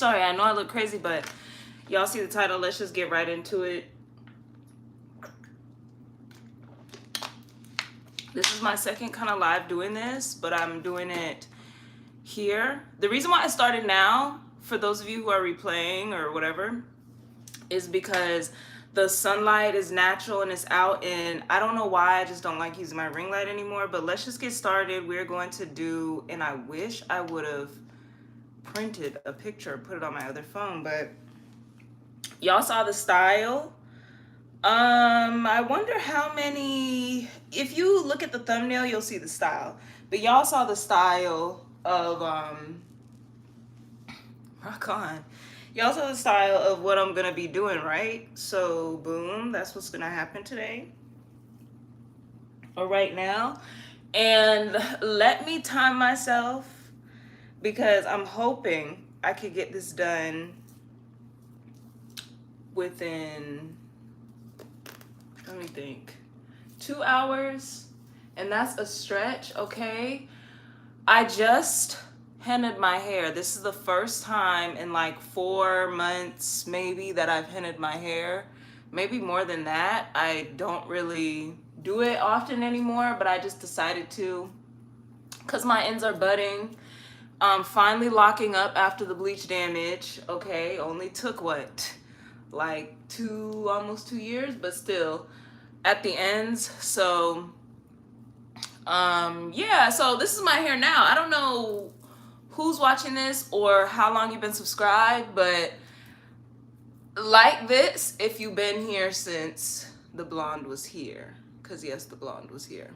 Sorry, I know I look crazy, but y'all see the title. Let's just get right into it. This is my second kind of live doing this, but I'm doing it here. The reason why I started now, for those of you who are replaying or whatever, is because the sunlight is natural and it's out, and I don't know why I just don't like using my ring light anymore. But let's just get started. We're going to do, and I wish I would have printed a picture, put it on my other phone, but y'all saw the style. I wonder how many, if you look at the thumbnail, you'll see the style. But y'all saw the style of, rock on. Y'all saw the style of what I'm gonna be doing, right? So, boom, that's what's gonna happen today. Or right now. And let me time myself because I'm hoping I could get this done within, let me think, 2 hours, and that's a stretch. Okay, I just hennaed my hair. This is the first time in like 4 months maybe that I've hennaed my hair, maybe more than that. I don't really do it often anymore, but I just decided to because my ends are budding. Finally locking up after the bleach damage. Okay, only took what, like almost 2 years, but still at the ends. So yeah, so this is my hair now. I don't know who's watching this or how long you've been subscribed, but like this if you've been here since the blonde was here, because yes, the blonde was here.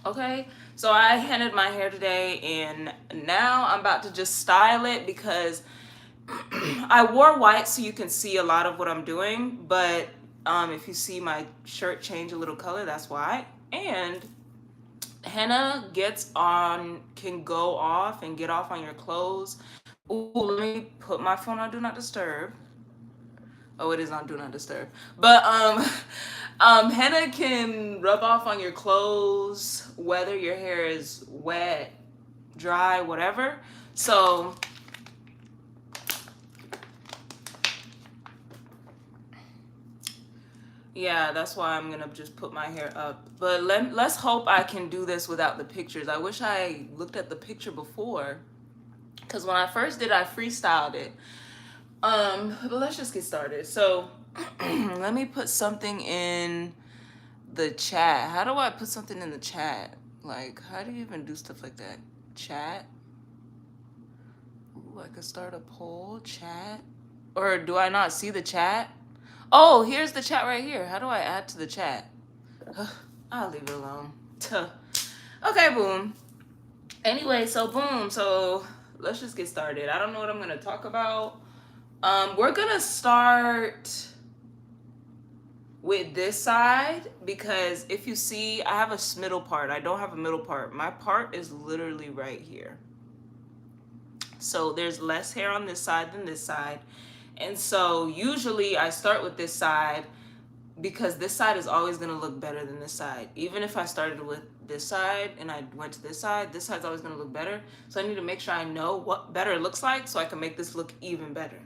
Okay, so I hennaed my hair today, and now I'm about to just style it because I wore white so you can see a lot of what I'm doing, but if you see my shirt change a little color, that's why. And henna can go off and get off on your clothes. Ooh, let me put my phone on do not disturb. Oh, it is on do not disturb. But henna can rub off on your clothes, whether your hair is wet, dry, whatever. So yeah, that's why I'm gonna just put my hair up. But let's hope I can do this without the pictures. I wish I looked at the picture before, because when I first did, I freestyled it. But let's just get started. So let me put something in the chat. How do I put something in the chat? Like, how do you even do stuff like that? Chat? Ooh, I could start a poll, chat. Or do I not see the chat? Oh, here's the chat right here. How do I add to the chat? I'll leave it alone. Okay, boom. Anyway, so boom. So let's just get started. I don't know what I'm gonna talk about. We're gonna start with this side because if you see, I have a middle part. I don't have a middle part. My part is literally right here. So there's less hair on this side than this side. And so usually I start with this side because this side is always going to look better than this side. Even if I started with this side and I went to this side's always going to look better. So I need to make sure I know what better looks like so I can make this look even better.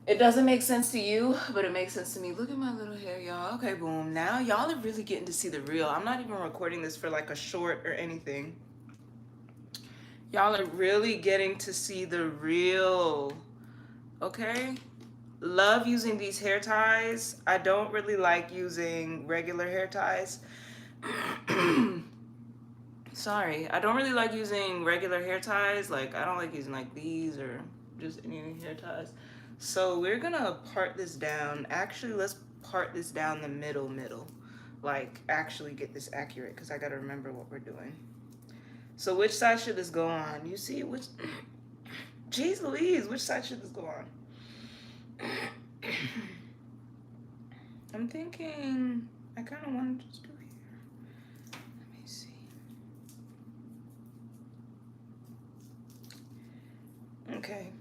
It doesn't make sense to you, but it makes sense to me. Look at my little hair, y'all. Okay, boom. Now y'all are really getting to see the real. I'm not even recording this for like a short or anything. Y'all are really getting to see the real. Okay? Love using these hair ties. I don't really like using regular hair ties. Sorry, I don't really like using regular hair ties. Like, I don't like using like these or just any hair ties. So we're gonna part this down. Actually, let's part this down the middle. Like, actually get this accurate because I gotta remember what we're doing. So which side should this go on? You see which, geez Louise, which side should this go on? I'm thinking, I kind of want to just do here. Let me see. Okay.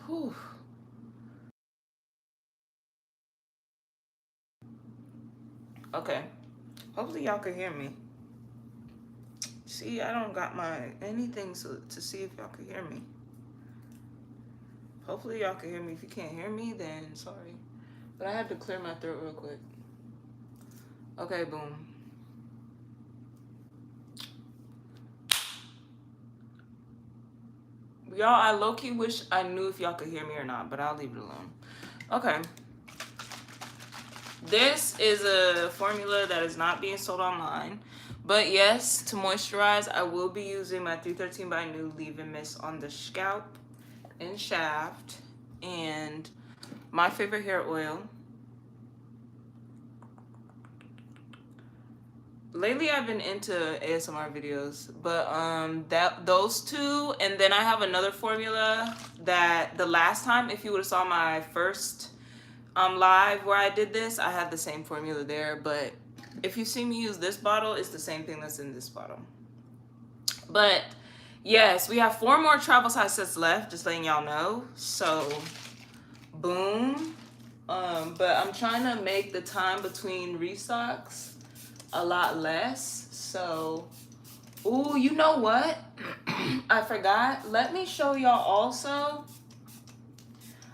Whew. Okay. Hopefully y'all can hear me. See, I don't got my anything to see if y'all can hear me. Hopefully y'all can hear me. If you can't hear me, then sorry. But I had to clear my throat real quick. Okay, boom. Y'all, I low-key wish I knew if y'all could hear me or not, but I'll leave it alone. Okay. This is a formula that is not being sold online. But yes, to moisturize, I will be using my 313 by New Leave-In Mist on the scalp and shaft. And my favorite hair oil. Lately I've been into ASMR videos, but those two, and then I have another formula that the last time, if you would have saw my first live where I did this, I had the same formula there, but if you see me use this bottle, it's the same thing that's in this bottle. But yes, we have 4 more travel size sets left, just letting y'all know. So boom. But I'm trying to make the time between restocks a lot less. So, ooh, you know what? I forgot. Let me show y'all also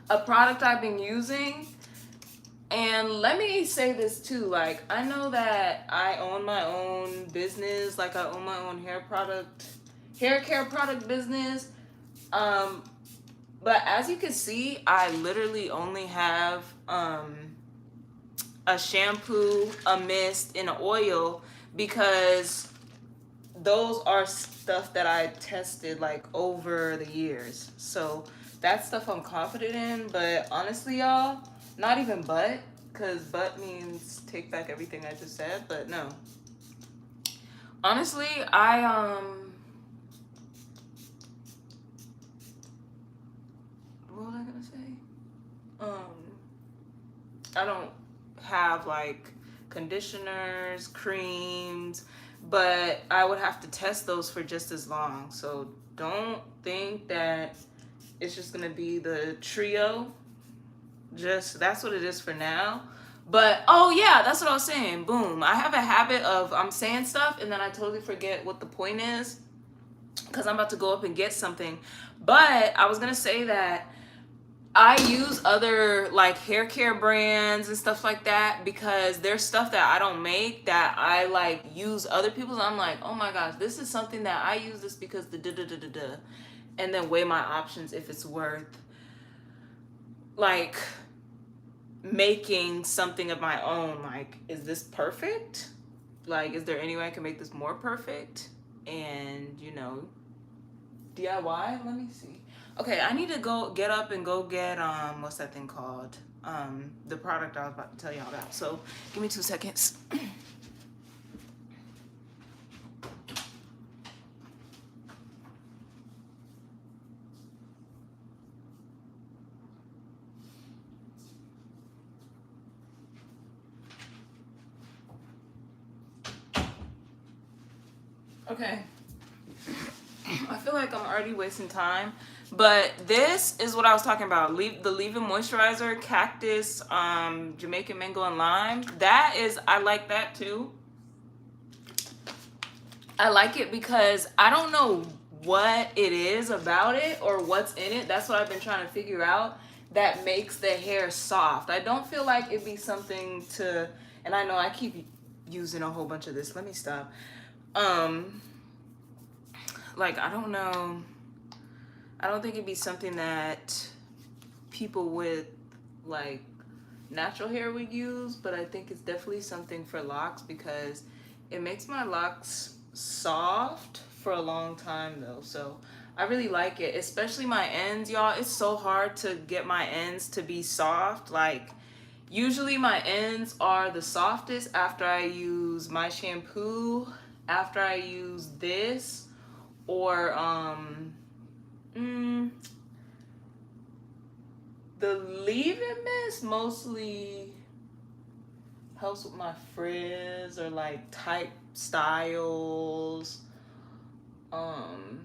a product I've been using. And let me say this too, like, I know that I own my own business, like I own my own hair care product business. But as you can see, I literally only have a shampoo, a mist, and an oil, because those are stuff that I tested like over the years. So that's stuff I'm confident in. But honestly, y'all, not even because but means take back everything I just said. But no, honestly, what was I gonna say? I don't have like conditioners, creams, but I would have to test those for just as long. So don't think that it's just gonna be the trio. Just that's what it is for now. But oh yeah, that's what I was saying. Boom. I have a habit of I'm saying stuff and then I totally forget what the point is because I'm about to go up and get something. But I was gonna say that I use other like hair care brands and stuff like that because there's stuff that I don't make that I like use other people's. I'm like, oh my gosh, this is something that I use this because the da. And then weigh my options if it's worth like making something of my own. Like, is this perfect? Like, is there any way I can make this more perfect? And you know, DIY. Let me see. Okay, I need to go get up and go get what's that thing called? The product I was about to tell y'all about. So give me 2 seconds. Okay. I feel like I'm already wasting time, but this is what I was talking about. The leave-in moisturizer, cactus, Jamaican mango and lime. That is, I like that too. I like it because I don't know what it is about it or what's in it. That's what I've been trying to figure out that makes the hair soft. I don't feel like it'd be something to, and I know I keep using a whole bunch of this. Let me stop. Like, I don't know. I don't think it'd be something that people with like natural hair would use, but I think it's definitely something for locks because it makes my locks soft for a long time though. So I really like it, especially my ends, y'all. It's so hard to get my ends to be soft. Like, usually my ends are the softest after I use my shampoo, after I use this, or the leave-in mist mostly helps with my frizz or like tight styles, and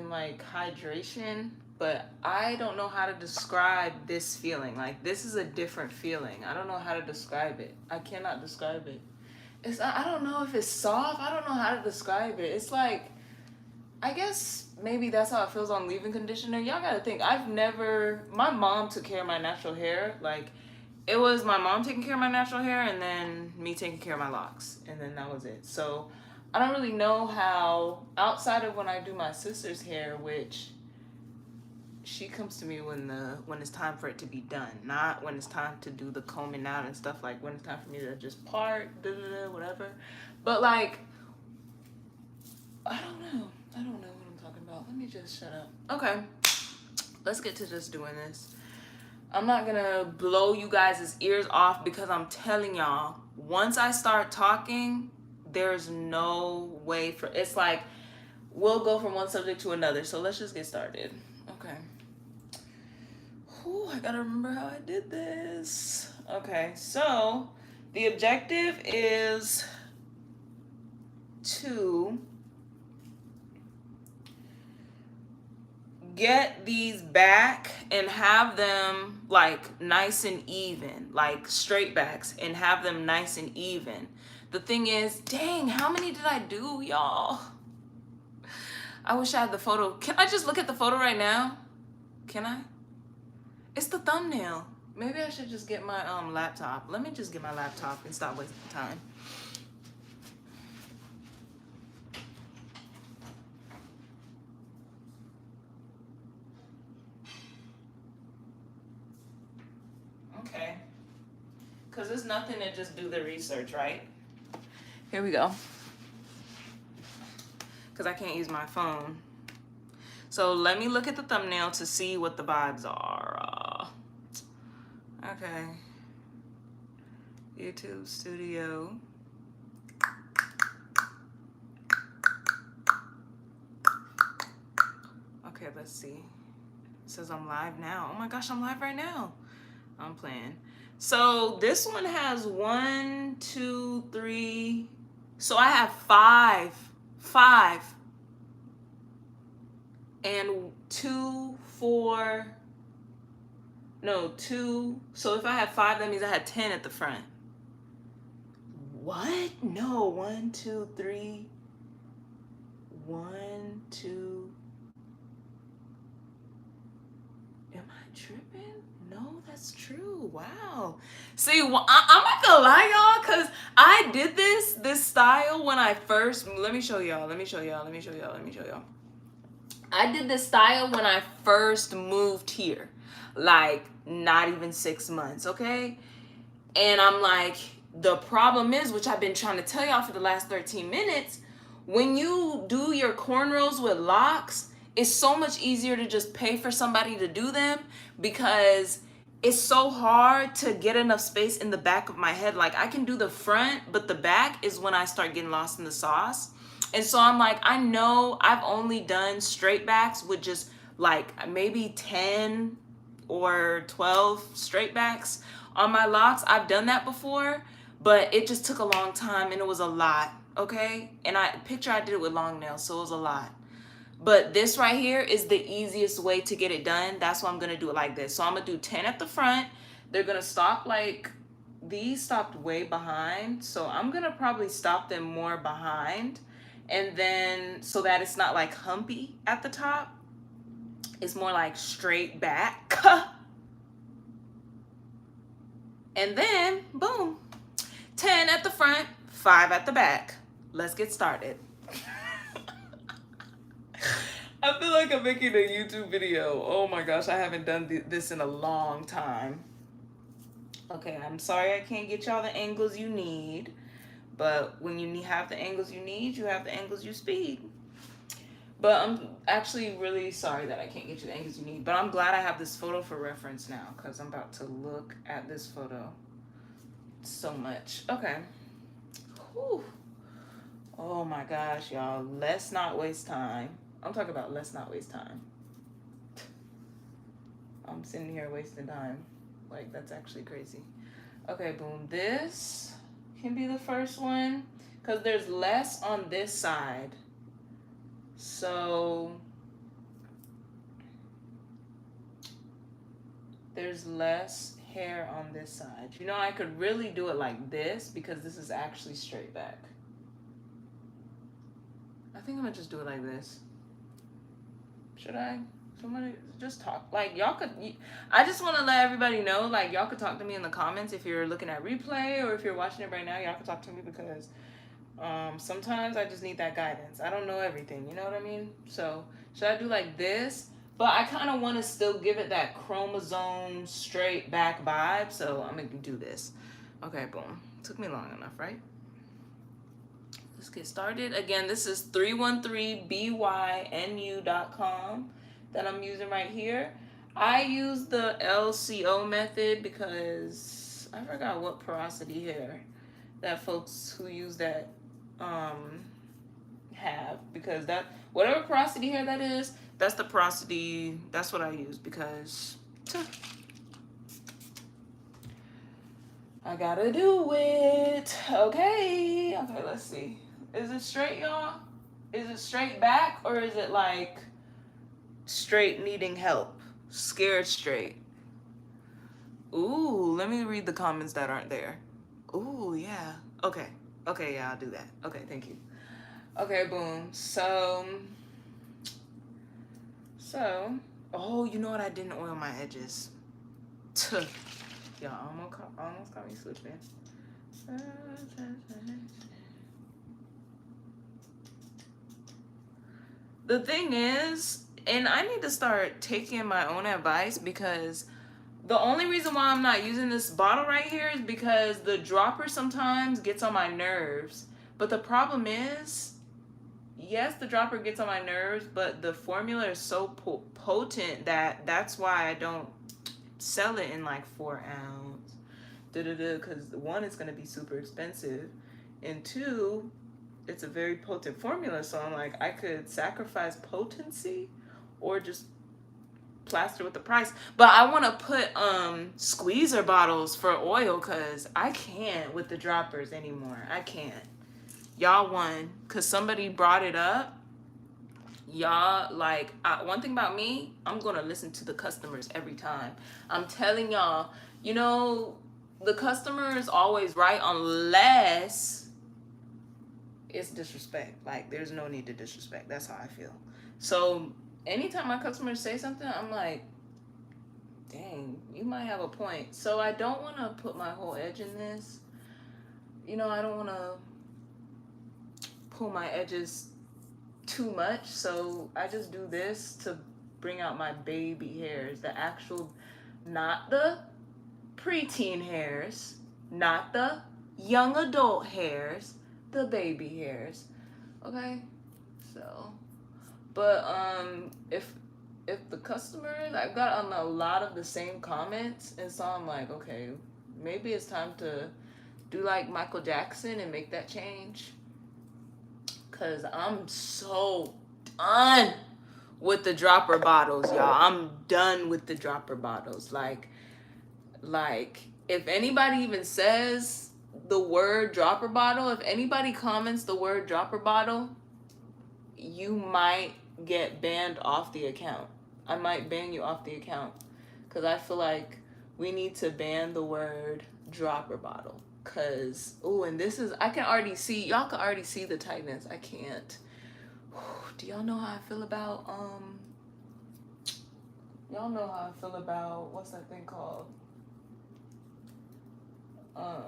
like hydration. But I don't know how to describe this feeling. Like, this is a different feeling. I don't know how to describe it. I cannot describe it. it's, I don't know if it's soft. I don't know how to describe it. It's like, I guess maybe that's how it feels on leave-in conditioner. Y'all gotta think, my mom took care of my natural hair. Like, it was my mom taking care of my natural hair and then me taking care of my locks. And then that was it. So I don't really know how, outside of when I do my sister's hair, which she comes to me when it's time for it to be done, not when it's time to do the combing out and stuff, like when it's time for me to just part, whatever. But like, I don't know what I'm talking about. Let me just shut up. Okay, let's get to just doing this. I'm not gonna blow you guys' ears off because I'm telling y'all, once I start talking, there's no way for, it's like we'll go from one subject to another. So let's just get started. Okay. Ooh, I gotta remember how I did this. Okay, so the objective is to get these back and have them like nice and even, like straight backs, and have them nice and even. The thing is, dang, how many did I do, y'all? I wish I had the photo. Can I just look at the photo right now? Can I? It's the thumbnail. Maybe I should just get my laptop. Let me just get my laptop and stop wasting time. Okay. Because it's nothing to just do the research, right? Here we go. Because I can't use my phone. So let me look at the thumbnail to see what the vibes are. Okay. YouTube Studio. Okay, let's see. It says I'm live now. Oh my gosh, I'm live right now. I'm playing. So this one has 1, 2, 3. So I have 5. And 2, 4. No, 2. So if I have 5, that means I had 10 at the front. What? No, 1, 2, 3. 1, 2. Am I tripping? No, that's true. Wow. See, I'm not gonna lie, y'all, because I did this style when I first, let me show y'all. I did this style when I first moved here, like not even 6 months, okay? And I'm like, the problem is, which I've been trying to tell y'all for the last 13 minutes, when you do your cornrows with locks, it's so much easier to just pay for somebody to do them because it's so hard to get enough space in the back of my head. Like I can do the front, but the back is when I start getting lost in the sauce. And so I'm like, I know I've only done straight backs with just like maybe 10 or 12 straight backs on my locks. I've done that before, but it just took a long time and it was a lot, okay? And I did it with long nails, so it was a lot. But this right here is the easiest way to get it done. That's why I'm gonna do it like this. So I'm gonna do 10 at the front. They're gonna stop like, these stopped way behind. So I'm gonna probably stop them more behind. And then, so that it's not like humpy at the top. It's more like straight back. And then, boom. 10 at the front, 5 at the back. Let's get started. I feel like I'm making a YouTube video. Oh my gosh, I haven't done this in a long time. Okay, I'm sorry I can't get y'all the angles you need. But when you have the angles you need, you have the angles you speed. But I'm actually really sorry that I can't get you the angles you need. But I'm glad I have this photo for reference now because I'm about to look at this photo so much. Okay. Whew. Oh my gosh, y'all. Let's not waste time. I'm talking about let's not waste time. I'm sitting here wasting time. Like, that's actually crazy. Okay, boom. This can be the first one because there's less on this side. So there's less hair on this side. You know, I could really do it like this because this is actually straight back. I think I'm gonna just do it like this. Should I? Somebody just talk. Like, y'all could, I just want to let everybody know, like, y'all could talk to me in the comments if you're looking at replay or if you're watching it right now. Y'all could talk to me because sometimes I just need that guidance. I don't know everything, you know what I mean? So should I do like this? But I kind of want to still give it that chromosome straight back vibe, so I'm gonna do this. Okay, boom. Took me long enough, right? Let's get started. Again, this is 313bynu.com that I'm using right here. I use the LCO method because I forgot what porosity hair that folks who use that have, because that whatever porosity hair that is, that's the porosity, that's what I use because I gotta do it. Okay, let's see. Is it straight, y'all? Is it straight back or is it like straight needing help? Scared straight. Ooh, let me read the comments that aren't there. Ooh, yeah. Okay, yeah, I'll do that. Okay, thank you. Okay, boom. So, oh, you know what? I didn't oil my edges. Y'all almost got me slipping. The thing is, and I need to start taking my own advice because the only reason why I'm not using this bottle right here is because the dropper sometimes gets on my nerves. But the problem is, yes, the dropper gets on my nerves, but the formula is so potent that that's why I don't sell it in like 4 ounce. Because one, it's going to be super expensive. And two, it's a very potent formula, so I'm like, I could sacrifice potency or just plaster with the price. But I want to put squeezer bottles for oil because I can't with the droppers anymore. I can't. Y'all won because somebody brought it up. Y'all, like, one thing about me, I'm gonna listen to the customers every time. I'm telling y'all, you know, the customer is always right unless it's disrespect. Like, there's no need to disrespect. That's how I feel. So anytime my customers say something, I'm like, dang, you might have a point. So I don't want to put my whole edge in this. You know, I don't want to pull my edges too much. So I just do this to bring out my baby hairs. The actual, not the preteen hairs, not the young adult hairs, the baby hairs. Okay, so, but if the customers, I've gotten a lot of the same comments, and so I'm like, okay, maybe it's time to do like Michael Jackson and make that change, because I'm so done with the dropper bottles, y'all. I'm done with the dropper bottles. Like if anybody even says the word dropper bottle, if anybody comments the word dropper bottle, you might get banned off the account. I might ban you off the account because I feel like we need to ban the word dropper bottle. Cause, oh, and this is, I can already see, y'all can already see the tightness. I can't. Do y'all know how I feel about, y'all know how I feel about, what's that thing called? I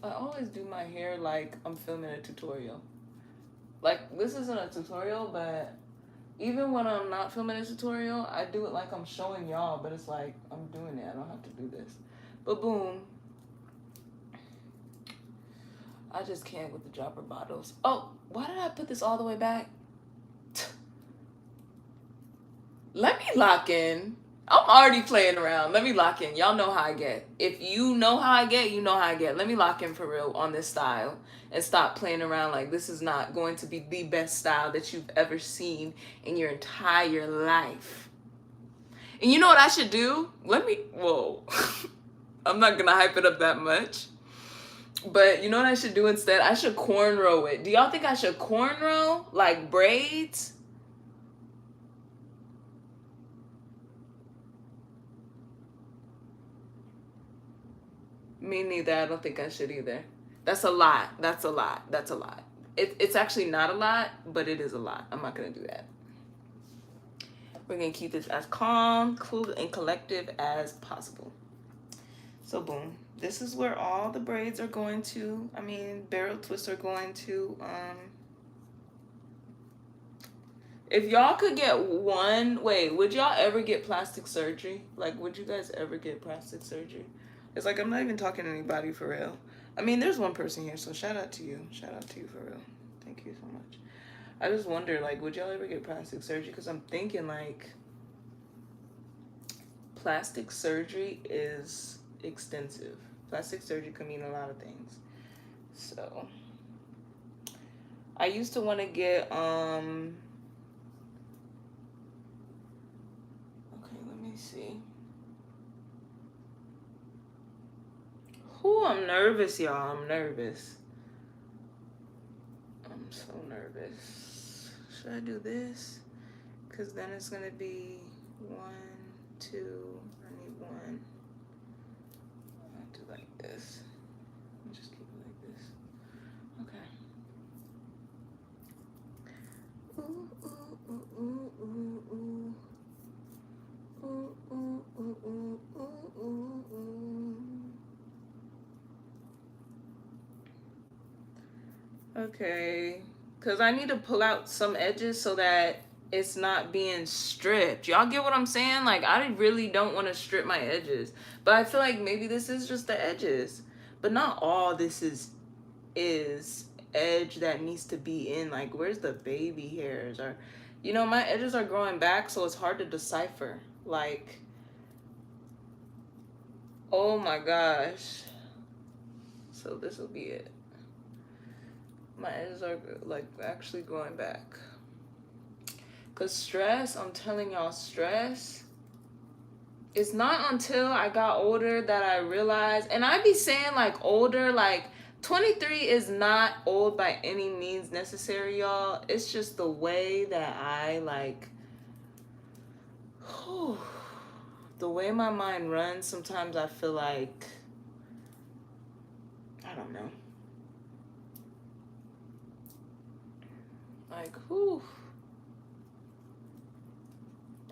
always do my hair like I'm filming a tutorial. Like, this isn't a tutorial, but even when I'm not filming a tutorial, I do it like I'm showing y'all, but it's like I'm doing it. I don't have to do this. But boom. I just can't with the dropper bottles. Oh, why did I put this all the way back? Let me lock in. I'm already playing around. Let me lock in. Y'all know how I get. If you know how I get, you know how I get. Let me lock in for real on this style and stop playing around like this is not going to be the best style that you've ever seen in your entire life. And you know what I should do? Whoa. I'm not gonna hype it up that much. But you know what I should do instead? I should cornrow it. Do y'all think I should cornrow? Like braids? Me neither. I don't think I should either. That's a lot. That's a lot. That's a lot. It's actually not a lot, but it is a lot. I'm not going to do that. We're going to keep this as calm, cool, and collective as possible. So boom. This is where all the braids are going to, barrel twists are going to. If y'all could get one, wait, would y'all ever get plastic surgery? Like, would you guys ever get plastic surgery? It's like, I'm not even talking to anybody for real. I mean, there's one person here, so shout out to you. Shout out to you for real. Thank you so much. I just wonder, like, would y'all ever get plastic surgery? Because I'm thinking, like, plastic surgery is extensive. Plastic surgery can mean a lot of things. So, I used to want to get, okay, let me see. Ooh, I'm nervous, y'all. I'm nervous. I'm so nervous. Should I do this? Because then it's going to be 1, 2, I need 1. I'll do like this. I'll just keep it like this. Okay. Ooh, ooh, ooh, ooh, ooh, ooh. Ooh, ooh, ooh, ooh, ooh, ooh, ooh. Okay, because I need to pull out some edges so that it's not being stripped. Y'all get what I'm saying? Like, I really don't want to strip my edges. But I feel like maybe this is just the edges. But not all this is edge that needs to be in. Like, where's the baby hairs? Or, you know, my edges are growing back, so it's hard to decipher. Like, oh my gosh. So this will be it. My edges are like actually growing back. Cause stress, I'm telling y'all, stress, it's not until I got older that I realized, and I be saying like older, like 23 is not old by any means necessary, y'all. It's just the way that I like, the way my mind runs, sometimes I feel like, I don't know. Like, whew.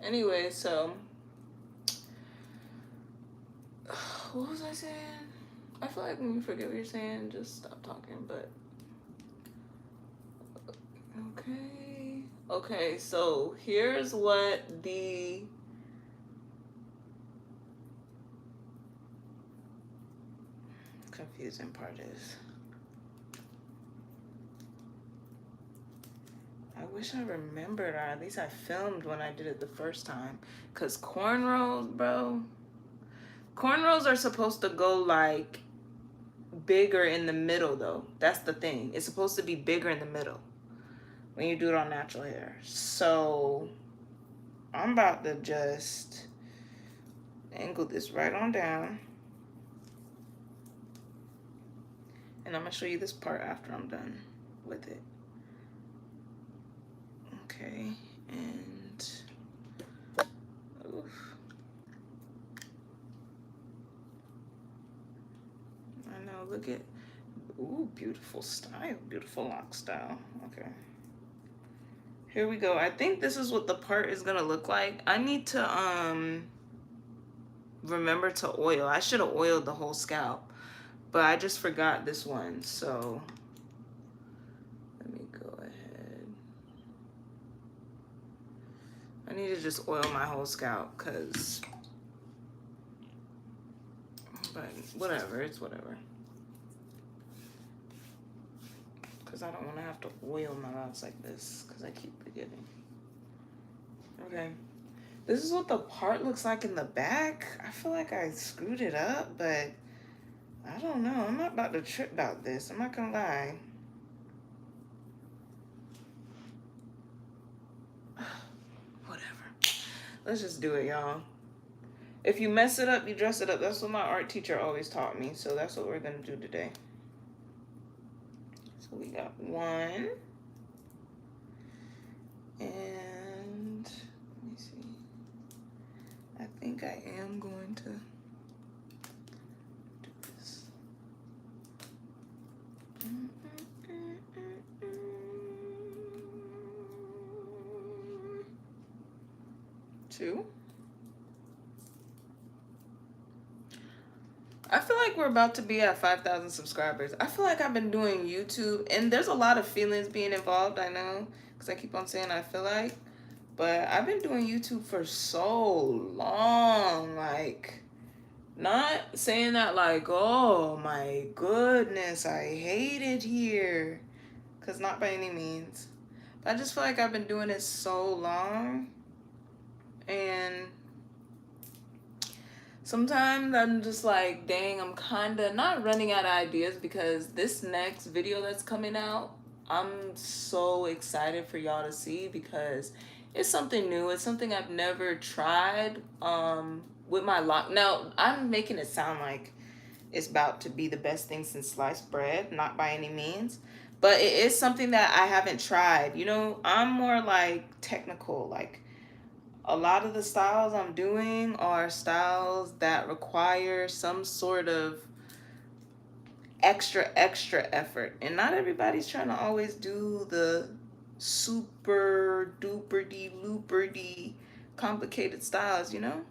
Anyway, so what was I saying? I feel like when you forget what you're saying, just stop talking, but okay. Okay, so here's what the confusing part is. I wish I remembered, or at least I filmed when I did it the first time. Cause cornrows, bro. Cornrows are supposed to go like bigger in the middle though. That's the thing. It's supposed to be bigger in the middle when you do it on natural hair. So I'm about to just angle this right on down. And I'm gonna show you this part after I'm done with it. Okay, and oof. I know, look at, ooh, beautiful style, beautiful lock style. Okay. Here we go. I think this is what the part is gonna look like. I need to remember to oil. I should have oiled the whole scalp, but I just forgot this one. So let me go ahead. I need to just oil my whole scalp, cause, but whatever, it's whatever. Cause I don't want to have to oil my locks like this, cause I keep forgetting. Okay, this is what the part looks like in the back. I feel like I screwed it up, but I don't know. I'm not about to trip about this. I'm not gonna lie. Whatever. Let's just do it, y'all. If you mess it up, you dress it up. That's what my art teacher always taught me. So that's what we're gonna do today. So we got 1. And let me see. I think I am going to do this. Two. I feel like we're about to be at 5,000 subscribers. I feel like I've been doing YouTube, and there's a lot of feelings being involved, I know, because I keep on saying I feel like, but I've been doing YouTube for so long, like, not saying that like, oh my goodness, I hate it here, because not by any means, but I just feel like I've been doing it so long, and sometimes I'm just like, dang, I'm kind of not running out of ideas, because this next video that's coming out, I'm so excited for y'all to see, because it's something new. It's something I've never tried with my lock. Now, I'm making it sound like it's about to be the best thing since sliced bread, not by any means. But it is something that I haven't tried. You know, I'm more like technical, like a lot of the styles I'm doing are styles that require some sort of extra effort, and not everybody's trying to always do the super duper de looper de complicated styles, you know.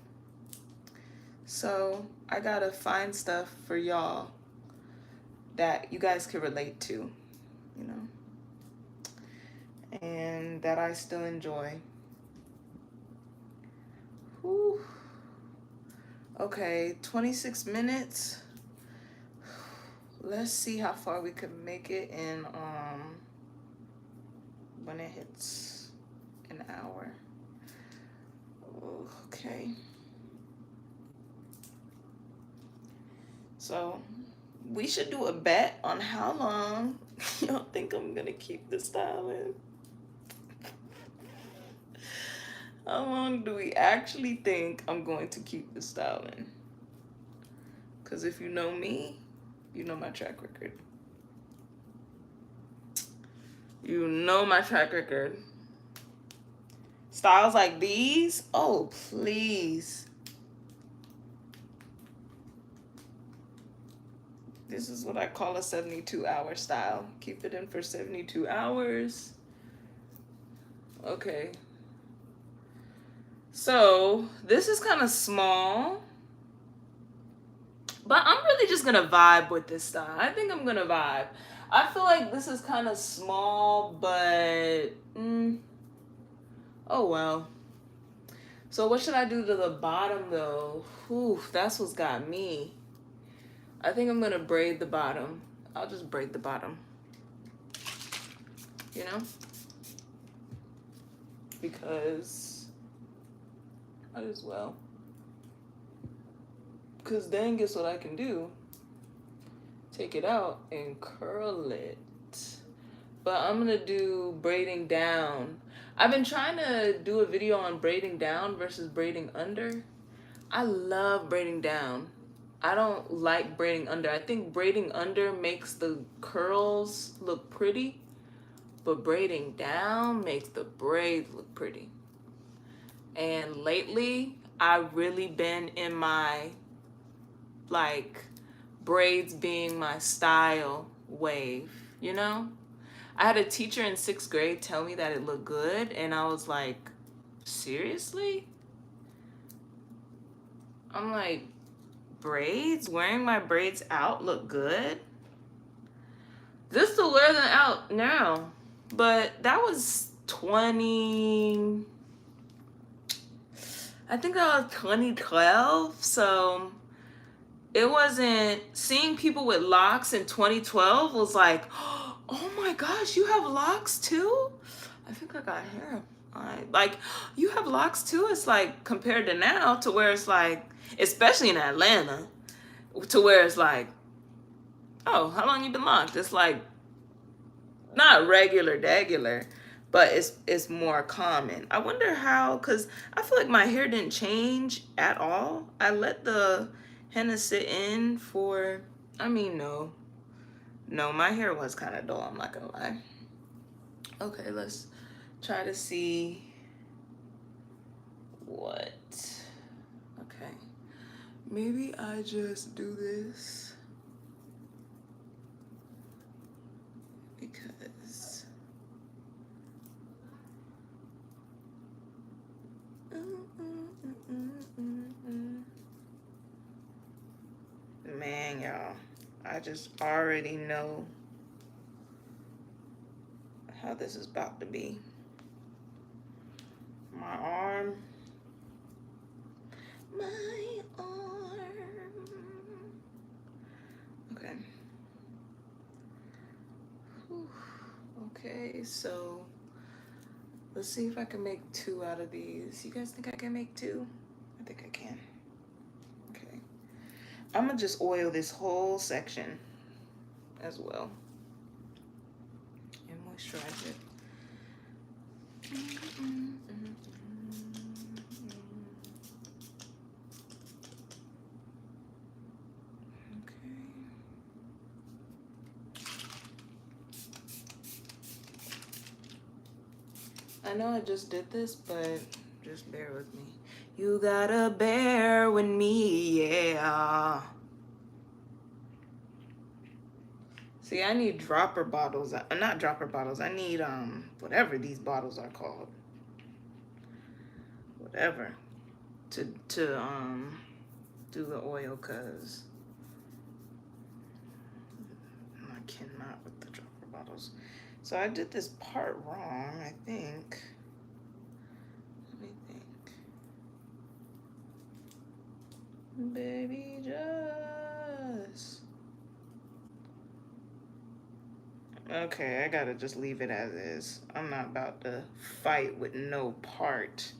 So I gotta find stuff for y'all that you guys can relate to, you know, and that I still enjoy. Whew. Okay, 26 minutes. Let's see how far we can make it in when it hits an hour. Okay. So we should do a bet on how long y'all think I'm gonna keep the style in. How long do we actually think I'm going to keep the style in? Because if you know me, you know my track record. You know my track record. Styles like these, oh please. This is what I call a 72-hour style. Keep it in for 72 hours. Okay. So this is kind of small, but I'm really just gonna vibe with this style. I think I'm gonna vibe. I feel like this is kind of small, but oh well. So what should I do to the bottom though? Whew, that's what's got me. I think I'm gonna braid the bottom. I'll just braid the bottom. You know? Because might as well. Because then guess what I can do? Take it out and curl it. But I'm gonna do braiding down. I've been trying to do a video on braiding down versus braiding under. I love braiding down. I don't like braiding under. I think braiding under makes the curls look pretty, but braiding down makes the braids look pretty. And lately, I've really been in my, like, braids being my style wave, you know? I had a teacher in 6th grade tell me that it looked good, and I was like, seriously? I'm like, braids? Wearing my braids out look good? Just to wear them out now. But that was 20... I think that was 2012, so it wasn't... Seeing people with locks in 2012 was like, oh my gosh, you have locks too? I think I got hair. Like, you have locks too? It's like, compared to now, to where it's like, especially in Atlanta, to where it's like, oh, how long you been locked? It's like, not regular, but it's more common. I wonder how, because I feel like my hair didn't change at all. I let the henna sit in for, I mean, no, my hair was kind of dull, I'm not gonna lie. Okay, let's try to see what, okay. Maybe I just do this. Man, y'all, I just already know how this is about to be. My arm. My arm. Okay. Whew. Okay, so let's see if I can make 2 out of these. You guys think I can make 2? I think I can. Okay. I'm gonna just oil this whole section as well and moisturize it. I know I just did this, but just bear with me. You gotta bear with me, yeah. See, I need dropper bottles. Not dropper bottles. I need whatever these bottles are called. Whatever. To do the oil, cause I cannot with the dropper bottles. So I did this part wrong, I think. Let me think. Baby, just... Okay, I gotta just leave it as is. I'm not about to fight with no part.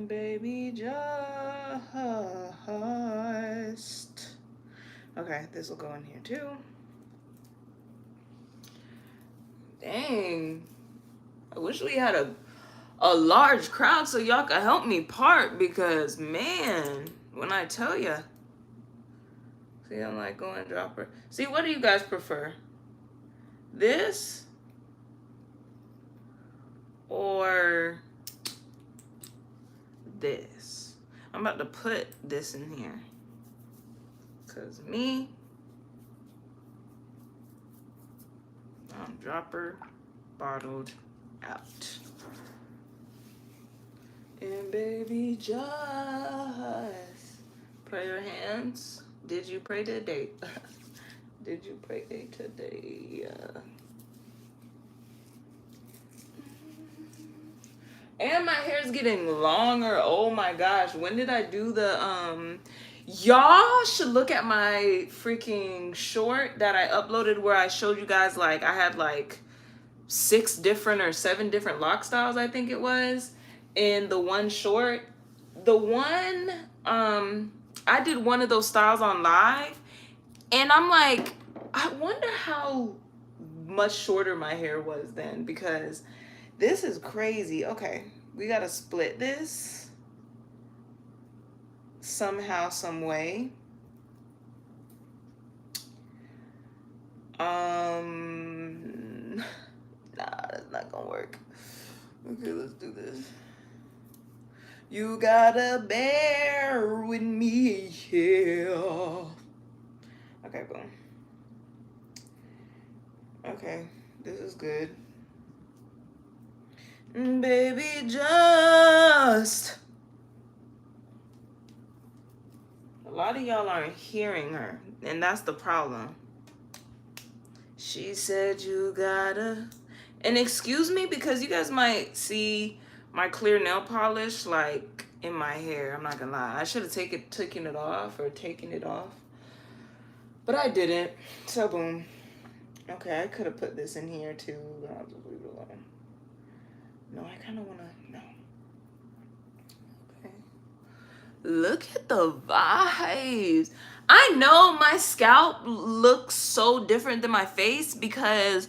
Baby, just... Okay, this will go in here too. Dang. I wish we had a large crowd so y'all could help me part, because, man, when I tell ya. See, I'm like going dropper. See, what do you guys prefer? This? Or this? I'm about to put this in here. Cause me, I'm dropper bottled out. And baby, just pray your hands. Did you pray today? Did you pray today? And my hair's getting longer. Oh my gosh. When did I do the y'all should look at my freaking short that I uploaded where I showed you guys, like, I had like 6 different or 7 different lock styles, I think it was, in the one short. The one, I did one of those styles on live, and I'm like, I wonder how much shorter my hair was then, because this is crazy. Okay, we gotta split this somehow, some way. Nah, that's not gonna work. Okay, let's do this. You gotta bear with me, yeah. Okay, boom. Okay, this is good. Baby, just... A lot of y'all aren't hearing her, and that's the problem. She said you gotta... And excuse me, because you guys might see my clear nail polish, like, in my hair. I'm not gonna lie. I should have taken it off. But I didn't. So, boom. Okay, I could have put this in here, too. But I'll just leave it alone. No, I kind of want to... No. Okay. Look at the vibes. I know my scalp looks so different than my face because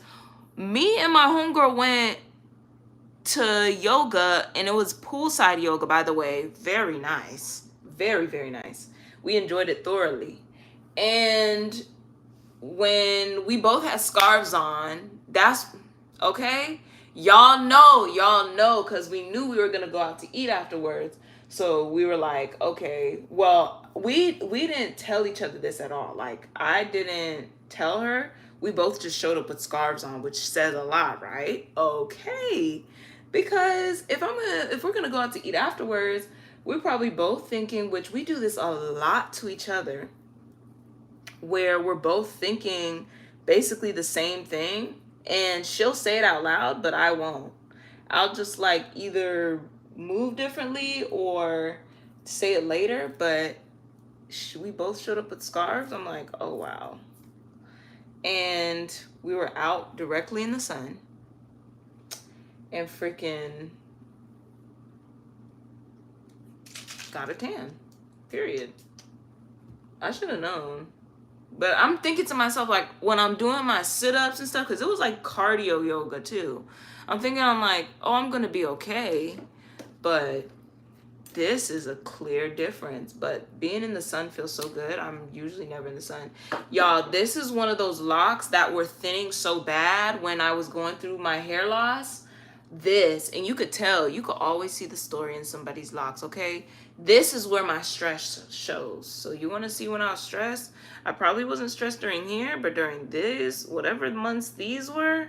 me and my homegirl went to yoga, and it was poolside yoga, by the way. Very nice. Very, very nice. We enjoyed it thoroughly. And when we both had scarves on, that's okay. Y'all know, because we knew we were gonna go out to eat afterwards. So we were like, okay, well, we didn't tell each other this at all. Like, I didn't tell her. we both just showed up with scarves on, which says a lot, right? Okay. Because if we're gonna go out to eat afterwards, we're probably both thinking, which we do this a lot to each other, where we're both thinking basically the same thing, and she'll say it out loud, but I won't. I'll just like either move differently or say it later, but we both showed up with scarves. I'm like, oh wow. And we were out directly in the sun and freaking got a tan. Period. I should have known. But I'm thinking to myself, like, when I'm doing my sit-ups and stuff, because it was like cardio yoga too. I'm thinking, I'm like, oh, I'm going to be okay. But this is a clear difference. But being in the sun feels so good. I'm usually never in the sun. Y'all, this is one of those locks that were thinning so bad when I was going through my hair loss. This, and you could tell, you could always see the story in somebody's locks, okay? This is where my stress shows. So you want to see when I was stressed? I probably wasn't stressed during here, but during this, whatever months these were,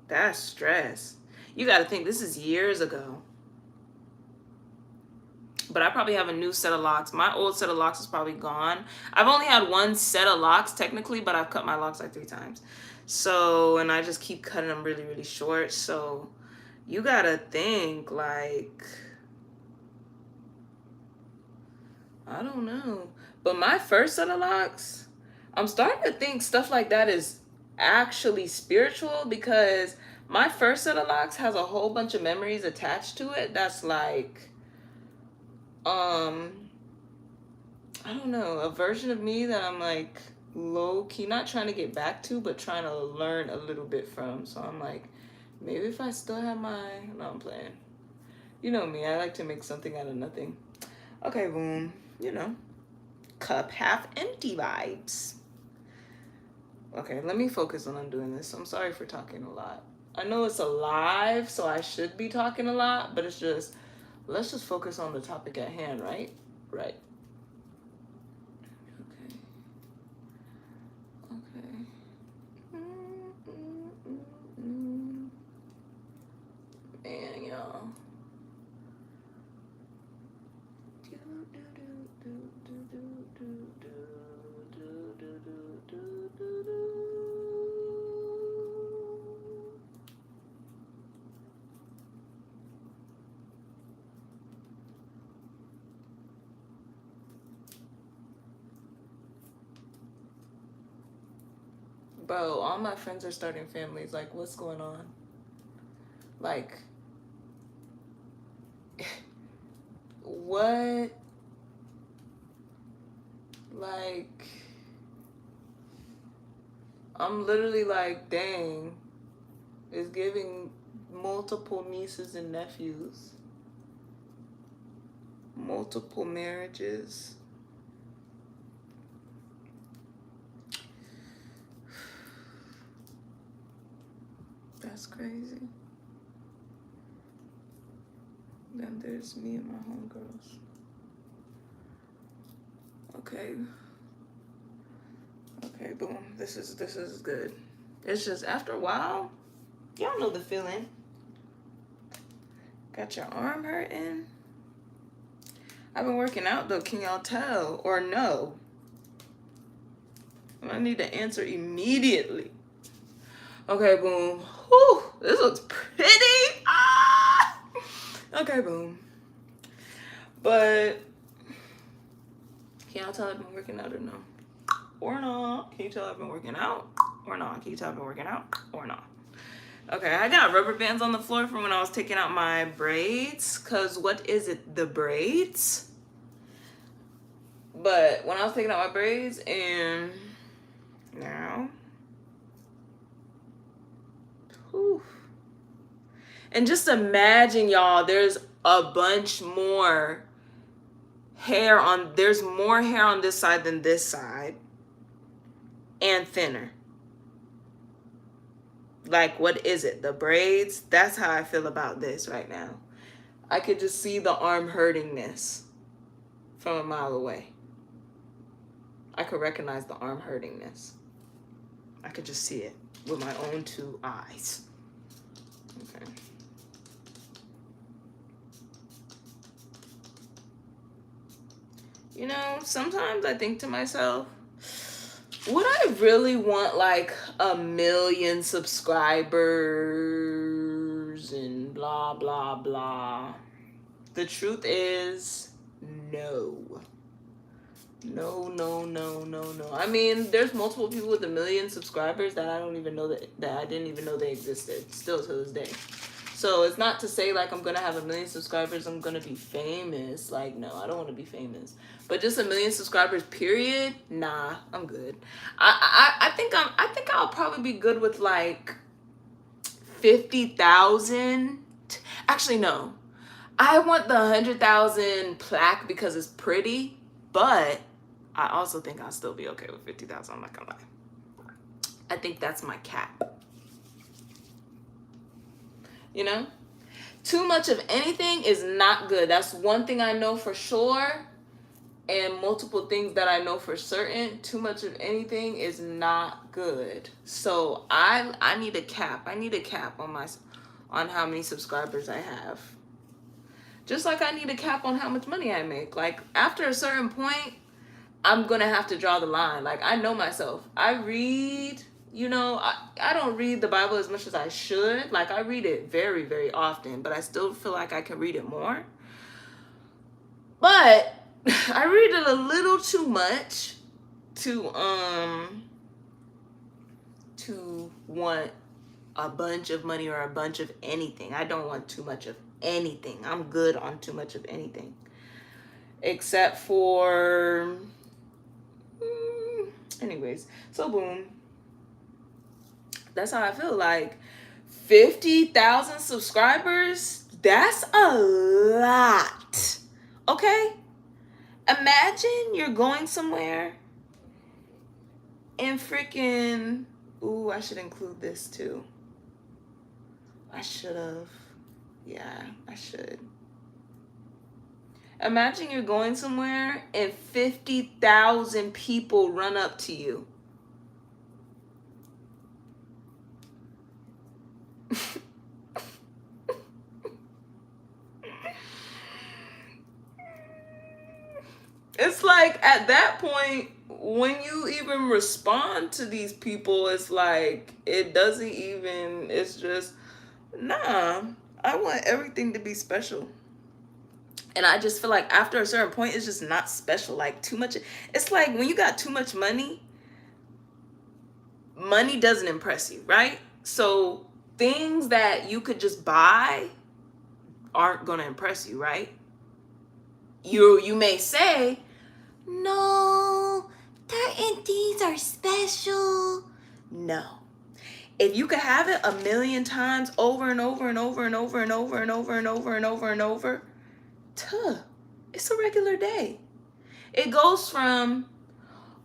that's stress. You got to think, this is years ago. But I probably have a new set of locks. My old set of locks is probably gone. I've only had one set of locks technically, but I've cut my locks like 3 times. So, and I just keep cutting them really, really short. So you gotta think, like, I don't know. But my first set of locks, I'm starting to think stuff like that is actually spiritual, because my first set of locks has a whole bunch of memories attached to it that's like, I don't know, a version of me that I'm like low-key, not trying to get back to, but trying to learn a little bit from. So I'm like, maybe if I still have my, no, I'm playing. You know me, I like to make something out of nothing. Okay, boom, you know, cup half empty vibes. Okay, let me focus on undoing this. I'm sorry for talking a lot. I know it's a live, so I should be talking a lot, but it's just, let's just focus on the topic at hand, right? Right. Man, y'all. Bro, all my friends are starting families. Like, what's going on? Like, what? Like, I'm literally like, dang, it's giving multiple nieces and nephews, multiple marriages. That's crazy. Then there's me and my homegirls. Okay. Okay, boom. This is good. It's just after a while, y'all know the feeling. Got your arm hurting? I've been working out though, can y'all tell? Or no? I need to answer immediately. Okay, boom. Whew, this looks pretty. Ah! Okay, boom. But can y'all tell I've been working out or no? Or not? Can you tell I've been working out? Or not? Can you tell I've been working out? Or not? Okay, I got rubber bands on the floor from when I was taking out my braids. Cause what is it? The braids? But when I was taking out my braids, and now, whew. And just imagine, y'all, there's a bunch more hair on, there's more hair on this side than this side, and thinner. Like, what is it? The braids? That's how I feel about this right now. I could just see the arm hurtingness from a mile away. I could recognize the arm hurtingness. I could just see it with my own two eyes. Okay. You know, sometimes I think to myself, would I really want like 1 million subscribers and blah, blah, blah? The truth is, no. No, no, no, no, no. I mean, there's multiple people with 1 million subscribers that I don't even know that I didn't even know they existed, still to this day. So it's not to say like I'm gonna have 1 million subscribers, I'm gonna be famous. Like, no, I don't want to be famous. But just 1 million subscribers, period. Nah, I'm good. I think I'll probably be good with like 50,000. Actually, no. I want the 100,000 plaque because it's pretty, but I also think I'll still be okay with 50,000. I'm not gonna lie. I think that's my cap. You know? Too much of anything is not good. That's one thing I know for sure. And multiple things that I know for certain. Too much of anything is not good. So I need a cap. I need a cap on how many subscribers I have. Just like I need a cap on how much money I make. Like after a certain point, I'm gonna have to draw the line. Like I know myself. I read, you know, I don't read the Bible as much as I should. Like I read it very, very often, but I still feel like I can read it more. But I read it a little too much to want a bunch of money or a bunch of anything. I don't want too much of anything. I'm good on too much of anything. Except for anyways, so boom. That's how I feel. Like 50,000 subscribers, that's a lot. Okay? Imagine you're going somewhere and freaking, ooh, I should include this too. I should have. Yeah, I should. Imagine you're going somewhere and 50,000 people run up to you. It's like at that point, when you even respond to these people, it's like it doesn't even, it's just, nah, I want everything to be special. And I just feel like after a certain point, it's just not special. Like too much, it's like when you got too much money, money doesn't impress you, right? So things that you could just buy aren't gonna impress you, right? You may say, no, certain things are special. No. If you could have it 1 million times over and over and over and over and over and over and over and over and over, it's a regular day. It goes from,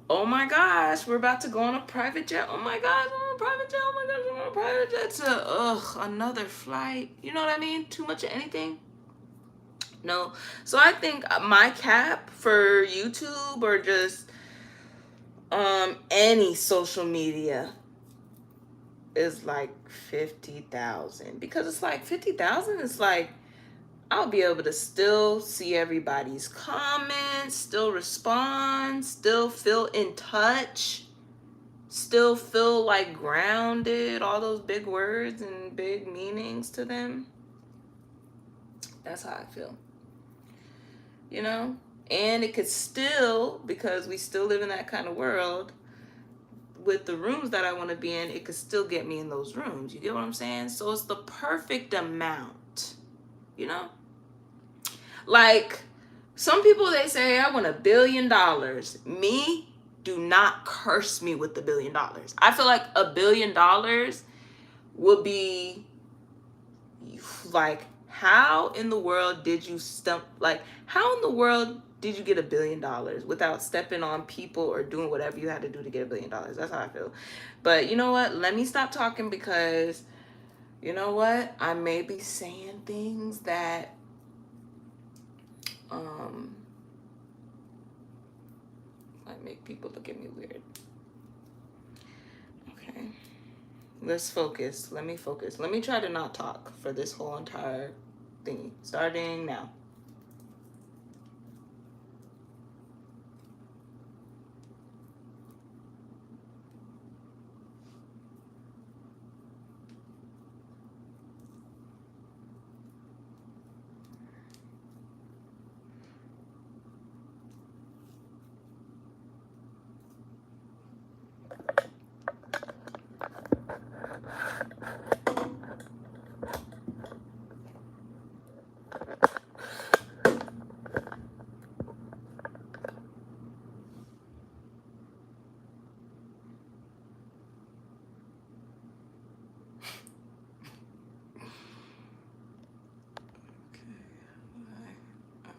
oh my gosh, we're about to go on a private jet. Oh my gosh, I'm on a private jet. Oh my gosh, I'm on a private jet to, another flight. You know what I mean? Too much of anything. No. So I think my cap for YouTube or just any social media is like 50,000, because it's like 50,000 is like I'll be able to still see everybody's comments, still respond, still feel in touch, still feel like grounded, all those big words and big meanings to them. That's how I feel. You know? And it could still, because we still live in that kind of world, with the rooms that I want to be in, it could still get me in those rooms. You get what I'm saying? So it's the perfect amount, you know? Like, some people, they say, I want $1 billion. Me, do not curse me with the $1 billion. I feel like $1 billion would be like, how in the world did you how in the world did you get $1 billion without stepping on people or doing whatever you had to do to get $1 billion? That's how I feel. But you know what? Let me stop talking, because you know what? I may be saying things that might make people look at me weird. Okay. Let's focus. Let me focus. Let me try to not talk for this whole entire thingy. Starting now.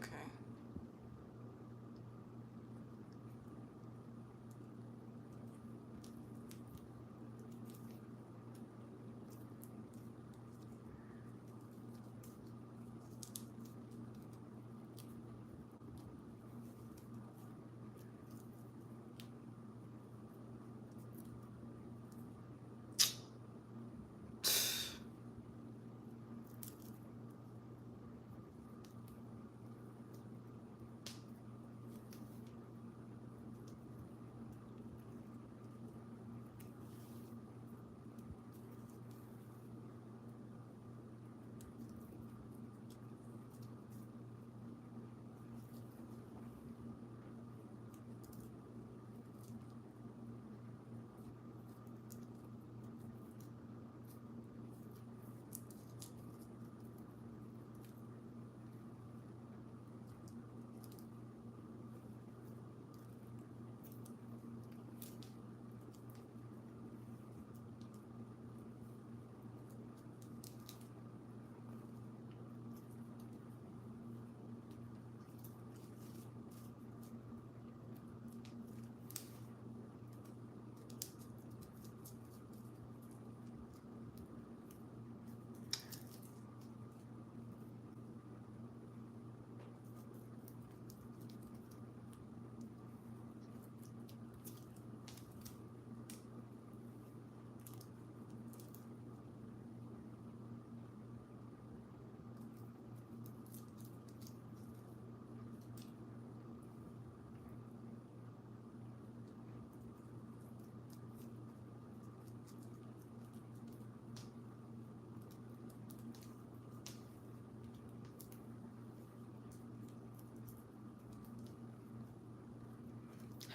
Okay.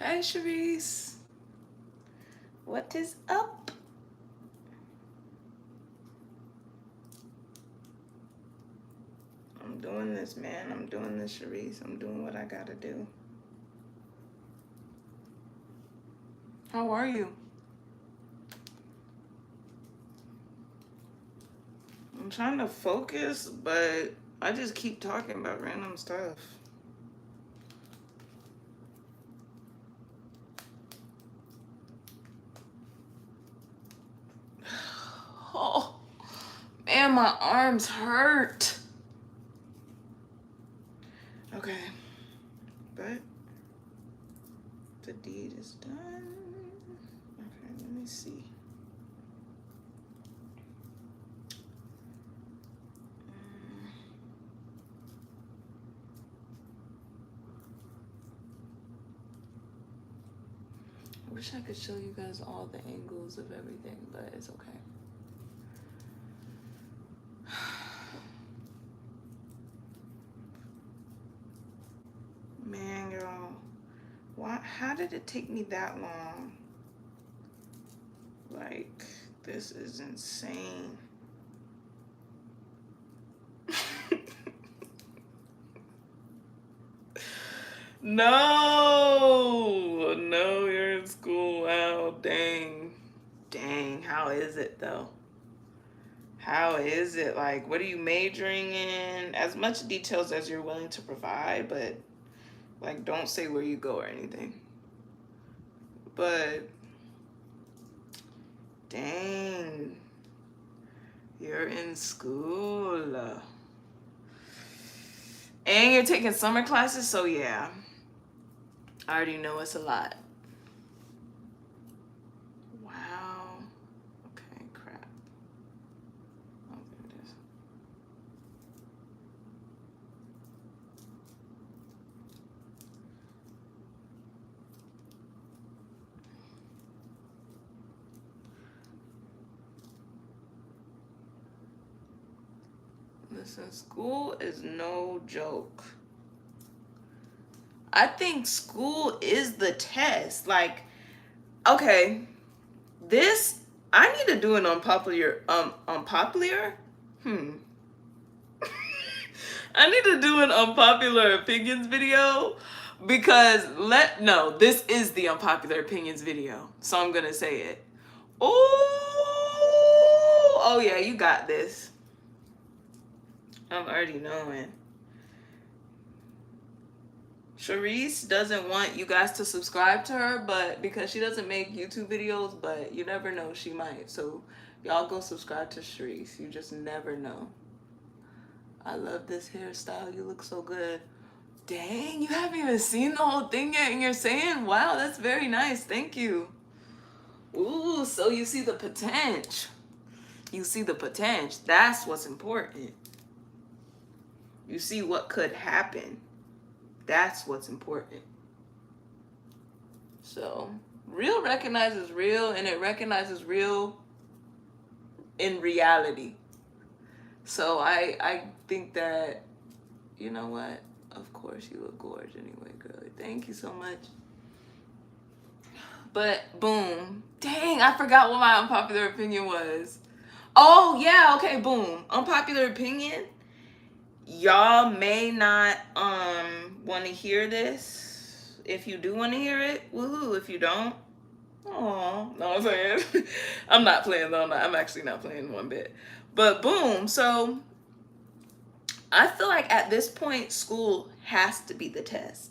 Hi, Sharice. What is up? I'm doing this, man. I'm doing this, Sharice. I'm doing what I gotta do. How are you? I'm trying to focus, but I just keep talking about random stuff. Oh, man, my arms hurt. Okay, but the deed is done. Okay, let me see. I wish I could show you guys all the angles of everything, but it's okay. Man, y'all, how did it take me that long? Like, this is insane. No, you're in school. Wow, dang. How is it though? How is it? Like, what are you majoring in? As much details as you're willing to provide, but like, don't say where you go or anything. But dang, you're in school. And you're taking summer classes, so yeah. I already know it's a lot. Wow. Okay, Listen, school is no joke. I think school is the test. Like, okay, this, I need to do an unpopular. I need to do an unpopular opinions video because this is the unpopular opinions video. So I'm gonna say it. Oh yeah, you got this. I'm already knowing. Charisse doesn't want you guys to subscribe to her, but because she doesn't make YouTube videos, but you never know, she might. So y'all go subscribe to Charisse. You just never know. I love this hairstyle. You look so good. Dang, you haven't even seen the whole thing yet and you're saying, wow, that's very nice. Thank you. Ooh, so you see the potential. You see the potential. That's what's important. You see what could happen. That's what's important. So, real recognizes real, and it recognizes real in reality. So I think that, you know what? Of course you look gorgeous anyway, girlie. Thank you so much. But boom. Dang, I forgot what my unpopular opinion was. Oh yeah, okay, boom. Unpopular opinion. Y'all may not want to hear this. If you do want to hear it, woohoo. If you don't, oh, know what I'm saying? I'm not playing though. I'm actually not playing one bit. But boom. So I feel like at this point, school has to be the test.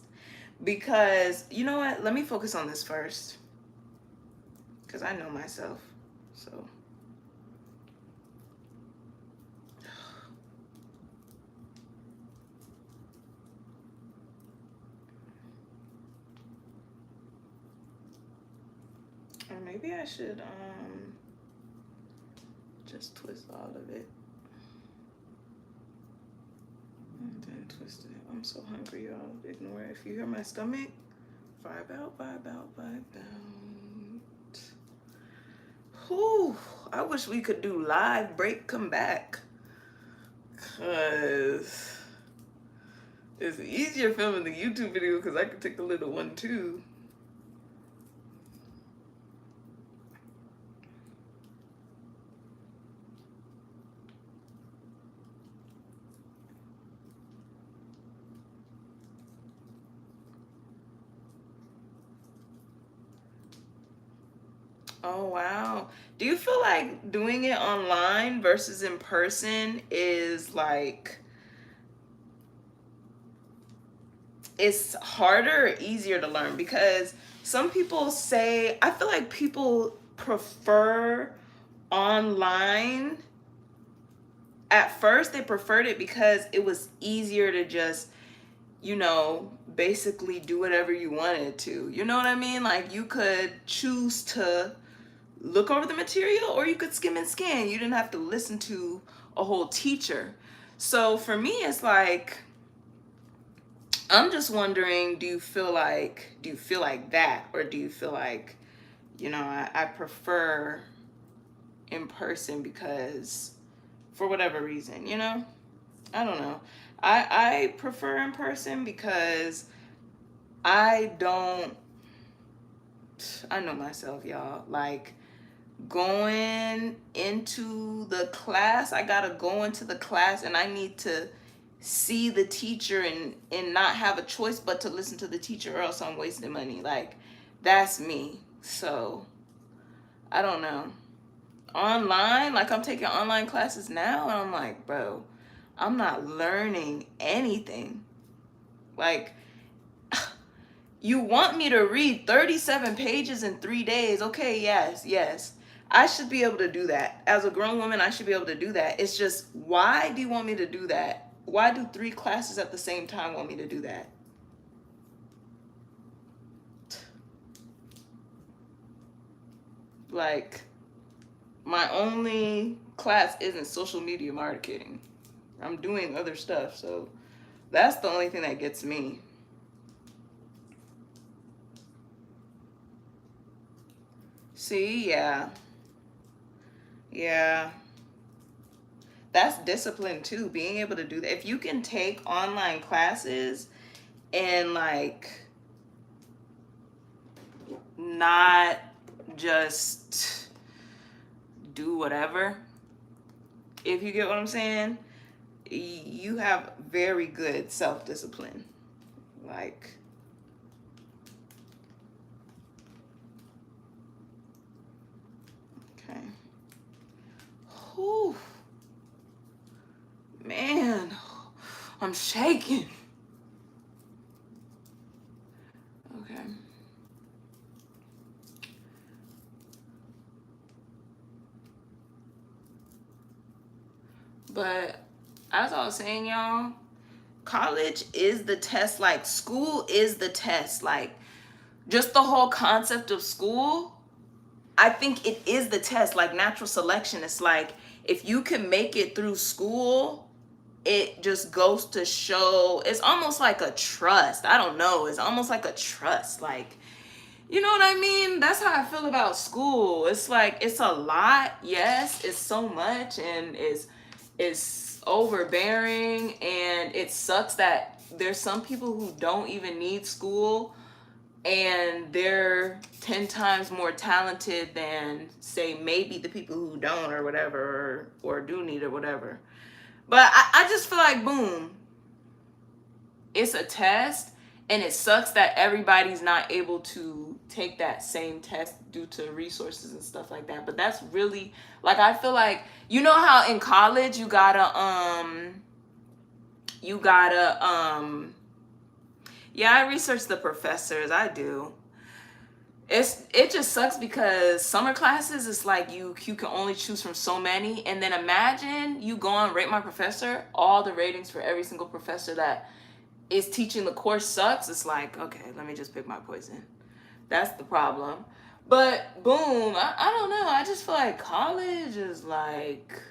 Because, you know what? Let me focus on this first. Because I know myself. So. Or maybe I should just twist all of it. And then twist it. I'm so hungry, y'all. Ignore it. If you hear my stomach, vibe out, vibe out, vibe out. Whew. I wish we could do live break, come back. Cause it's easier filming the YouTube video because I could take a little one too. Oh, wow. Do you feel like doing it online versus in person is like, it's harder or easier to learn? Because some people say, I feel like people prefer online. At first, they preferred it because it was easier to just, you know, basically do whatever you wanted to. You know what I mean? Like you could choose to look over the material or you could skim and scan. You didn't have to listen to a whole teacher. So for me, it's like, I'm just wondering, do you feel like that? Or do you feel like, you know, I prefer in person because for whatever reason, you know? I don't know. I prefer in person because I know myself, y'all. Like, going into the class, I gotta go into the class and I need to see the teacher and not have a choice but to listen to the teacher or else I'm wasting money. Like, that's me. So I don't know. Online, like I'm taking online classes now and I'm like, bro, I'm not learning anything. Like, you want me to read 37 pages in 3 days? Okay, yes. I should be able to do that. As a grown woman, I should be able to do that. It's just, why do you want me to do that? Why do 3 classes at the same time want me to do that? Like, my only class isn't social media marketing. I'm doing other stuff, so that's the only thing that gets me. See, yeah. that's discipline too, being able to do that. If you can take online classes and like not just do whatever, if you get what I'm saying, you have very good self-discipline. Like, okay. Whew. Man, I'm shaking. Okay. But as I was saying, y'all, college is the test. Like, school is the test. Like, just the whole concept of school, I think it is the test. Like natural selection, it's like if you can make it through school, it just goes to show, it's almost like a trust. I don't know, it's almost like a trust. Like, you know what I mean? That's how I feel about school. It's like it's a lot, yes, it's so much, and it's overbearing, and it sucks that there's some people who don't even need school, and they're 10 times more talented than, say, maybe the people who don't or whatever, or do need or whatever. But I just feel like, boom, it's a test, and it sucks that everybody's not able to take that same test due to resources and stuff like that. But that's really, like, I feel like, you know how in college you gotta yeah, I researched the professors. I do. It just sucks because summer classes, it's like you can only choose from so many, and then imagine you go on Rate My Professor, all the ratings for every single professor that is teaching the course sucks. It's like, okay, let me just pick my poison. That's the problem. But boom, I don't know. I just feel like college is like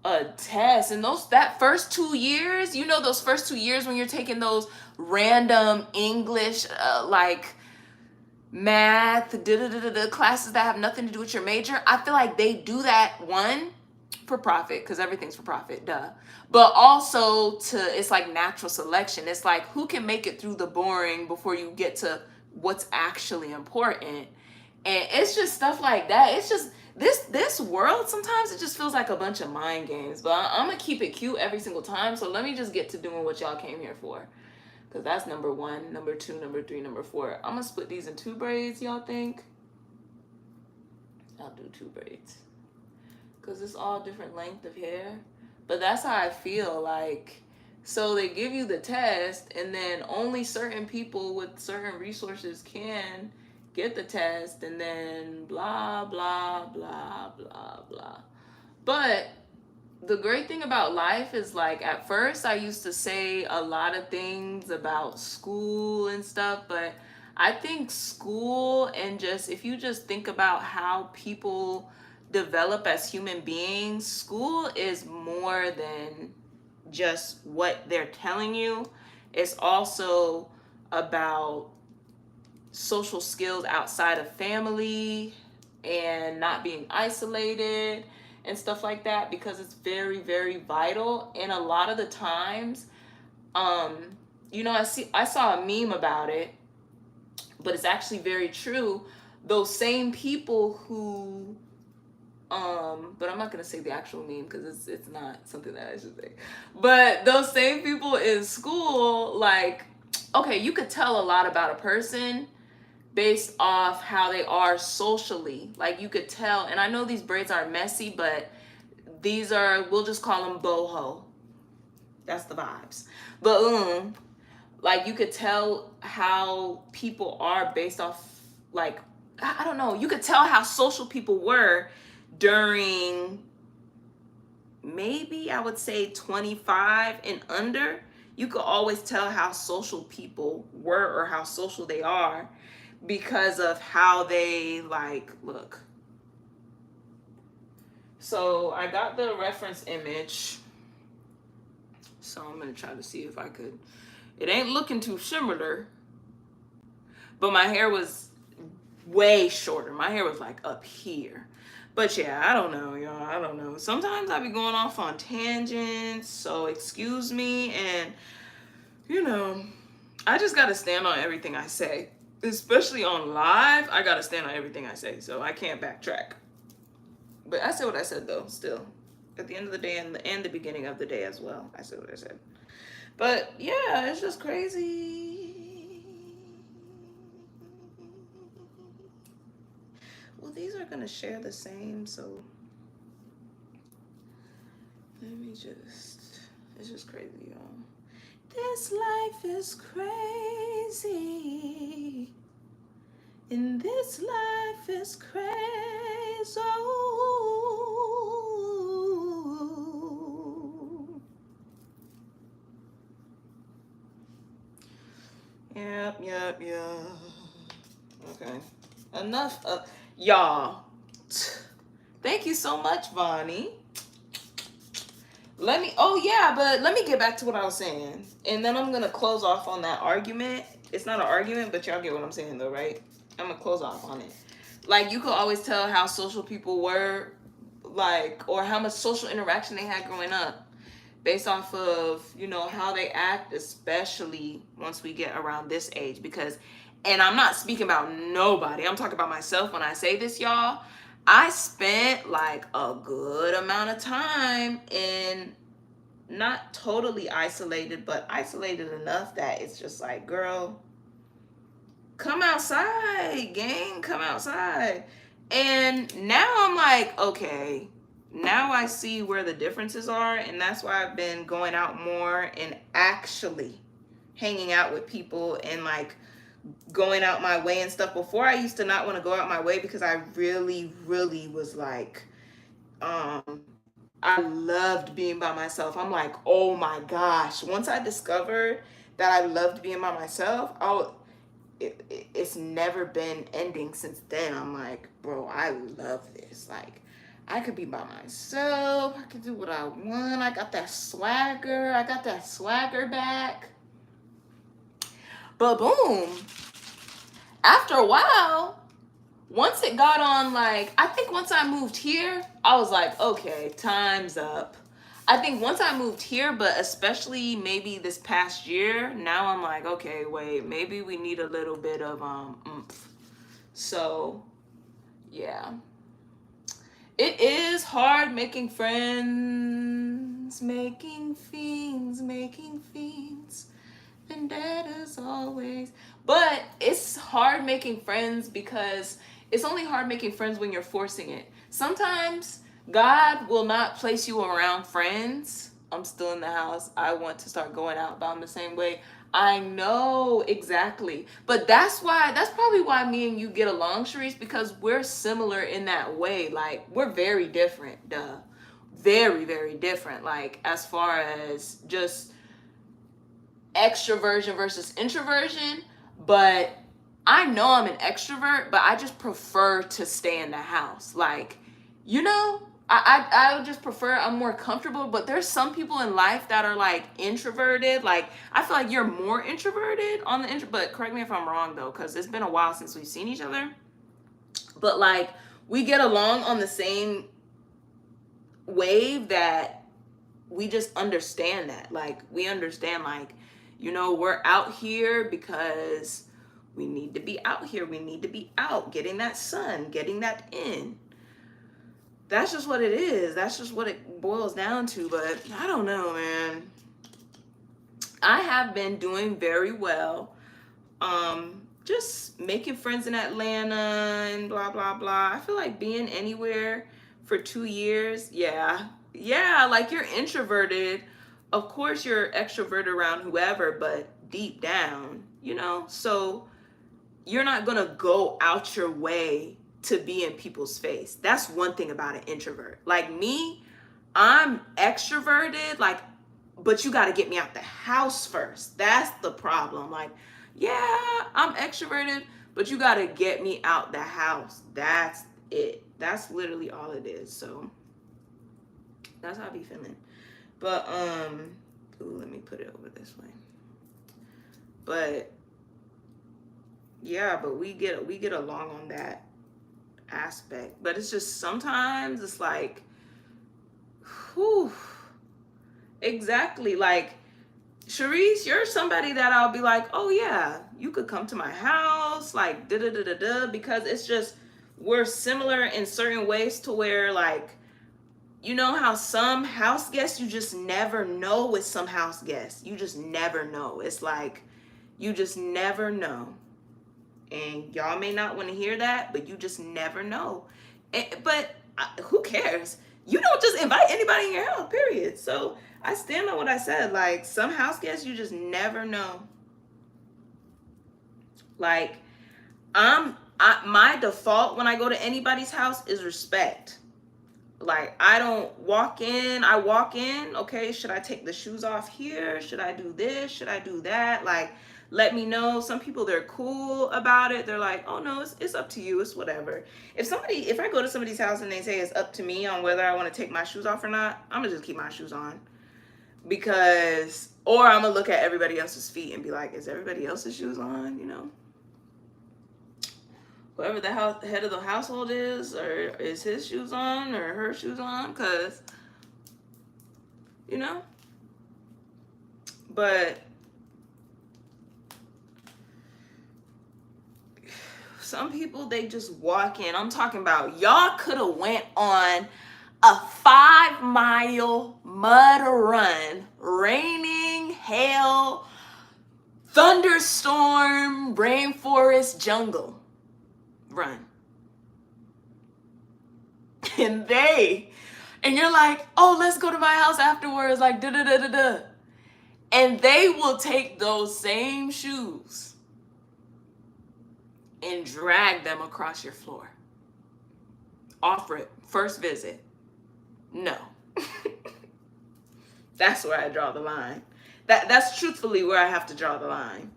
a test, and that first 2 years, you know, those first 2 years when you're taking those random English like math classes that have nothing to do with your major. I feel like they do that, one, for profit, because everything's for profit, duh, but also it's like natural selection. It's like who can make it through the boring before you get to what's actually important. And it's just stuff like that. It's just this world, sometimes it just feels like a bunch of mind games, but I'm gonna keep it cute every single time. So let me just get to doing what y'all came here for, because that's number one, number two, number three, number four. I'm gonna split these in 2 braids, y'all think? I'll do 2 braids, because it's all different length of hair. But that's how I feel. Like, so they give you the test, and then only certain people with certain resources can get the test, and then blah, blah, blah, blah, blah. But the great thing about life is, like, at first I used to say a lot of things about school and stuff, but I think school, and just if you just think about how people develop as human beings, school is more than just what they're telling you. It's also about social skills outside of family and not being isolated and stuff like that, because it's very, very vital. And a lot of the times, you know, I saw a meme about it, but it's actually very true. Those same people who but I'm not gonna say the actual meme because it's not something that I should say. But those same people in school, like, okay, you could tell a lot about a person based off how they are socially. Like, you could tell, and I know these braids are messy, but these are, we'll just call them boho. That's the vibes. But like, you could tell how people are based off, like, I don't know, you could tell how social people were during, maybe I would say 25 and under. You could always tell how social people were or how social they are because of how they, like, look. So I got the reference image, so I'm gonna try to see if I could. It ain't looking too similar, but my hair was way shorter. My hair was like up here. But yeah, I don't know, y'all. I don't know. Sometimes I be going off on tangents, so excuse me. And, you know, I just got to stand on everything I say. Especially on live, I got to stand on everything I say, so I can't backtrack. But I said what I said, though, still. At the end of the day and the beginning of the day as well, I said what I said. But yeah, it's just crazy. Well, these are going to share the same, so let me just, it's just crazy, y'all. This life is crazy. And this life is crazy. Yep. Okay. Enough of y'all. Thank you so much, Vonnie. Let me get back to what I was saying. And then I'm gonna close off on that argument. It's not an argument, but y'all get what I'm saying though, right? I'm gonna close off on it. Like, you could always tell how social people were, like, or how much social interaction they had growing up based off of, you know, how they act, especially once we get around this age. Because, and I'm not speaking about nobody, I'm talking about myself when I say this, y'all. I spent like a good amount of time in, not totally isolated, but isolated enough that it's just like, girl, come outside, gang, come outside. And now I'm like, okay, now I see where the differences are, and that's why I've been going out more and actually hanging out with people and like going out my way and stuff. Before, I used to not want to go out my way because I really was like, I loved being by myself. I'm like, oh my gosh. Once I discovered that I loved being by myself, it's never been ending since then. I'm like, bro, I love this. Like, I could be by myself. I could do what I want. I got that swagger. I got that swagger back. But boom, after a while, once it got on, like, I think once I moved here, I was like, okay, time's up. I think once I moved here, but especially maybe this past year, now I'm like, okay, wait, maybe we need a little bit of oomph. So, yeah. It is hard making friends, making fiends, vendettas always. But it's hard making friends because it's only hard making friends when you're forcing it. Sometimes God will not place you around friends. I'm still in the house. I want to start going out, but I'm the same way. I know, exactly. But that's probably why me and you get along, Sharice, because we're similar in that way. Like, we're very different, duh. Very different. Like, as far as just extroversion versus introversion. But I know I'm an extrovert, but I just prefer to stay in the house. Like, you know, I would just prefer, I'm more comfortable. But there's some people in life that are like introverted. Like, I feel like you're more introverted on the but correct me if I'm wrong though, because it's been a while since we've seen each other. But like, we get along on the same wave that we just understand that. Like, we understand, like, you know, we're out here because we need to be out here. We need to be out, getting that sun, getting that in. That's just what it is. That's just what it boils down to. But I don't know, man. I have been doing very well. Just making friends in Atlanta and blah, blah, blah. I feel like being anywhere for 2 years, yeah, like, you're introverted. Of course, you're extroverted around whoever, but deep down, you know? So you're not going to go out your way to be in people's face. That's one thing about an introvert. Like me, I'm extroverted, like, but you got to get me out the house first. That's the problem. Like, yeah, I'm extroverted, but you got to get me out the house. That's it. That's literally all it is. So that's how I be feeling. But ooh, let me put it over this way. But yeah, but we get along on that aspect. But it's just sometimes it's like, whew, exactly. Like, Sharice, you're somebody that I'll be like, oh yeah, you could come to my house, like da da da da da, because it's just we're similar in certain ways to where, like, you know how some house guests you just never know with some house guests. You just never know. It's like you just never know. And y'all may not want to hear that, but you just never know. But who cares? You don't just invite anybody in your house, period. So I stand on what I said. Like, some house guests, you just never know. Like, my default when I go to anybody's house is respect. Like, I don't walk in. I walk in, okay, should I take the shoes off here? Should I do this? Should I do that? Like, let me know. Some people, they're cool about it. They're like, oh no, it's up to you. It's whatever. If I go to somebody's house and they say it's up to me on whether I want to take my shoes off or not, I'm gonna just keep my shoes on. Because, or I'm gonna look at everybody else's feet and be like, is everybody else's shoes on? You know, whoever the head of the household is, or is his shoes on or her shoes on, because, you know. But some people, they just walk in. I'm talking about, y'all could have went on a 5-mile mud run, raining, hail, thunderstorm, rainforest, jungle run. And you're like, oh, let's go to my house afterwards, like da da da da da. And they will take those same shoes and drag them across your floor. Offer it, first visit. No. That's where I draw the line. That's truthfully where I have to draw the line.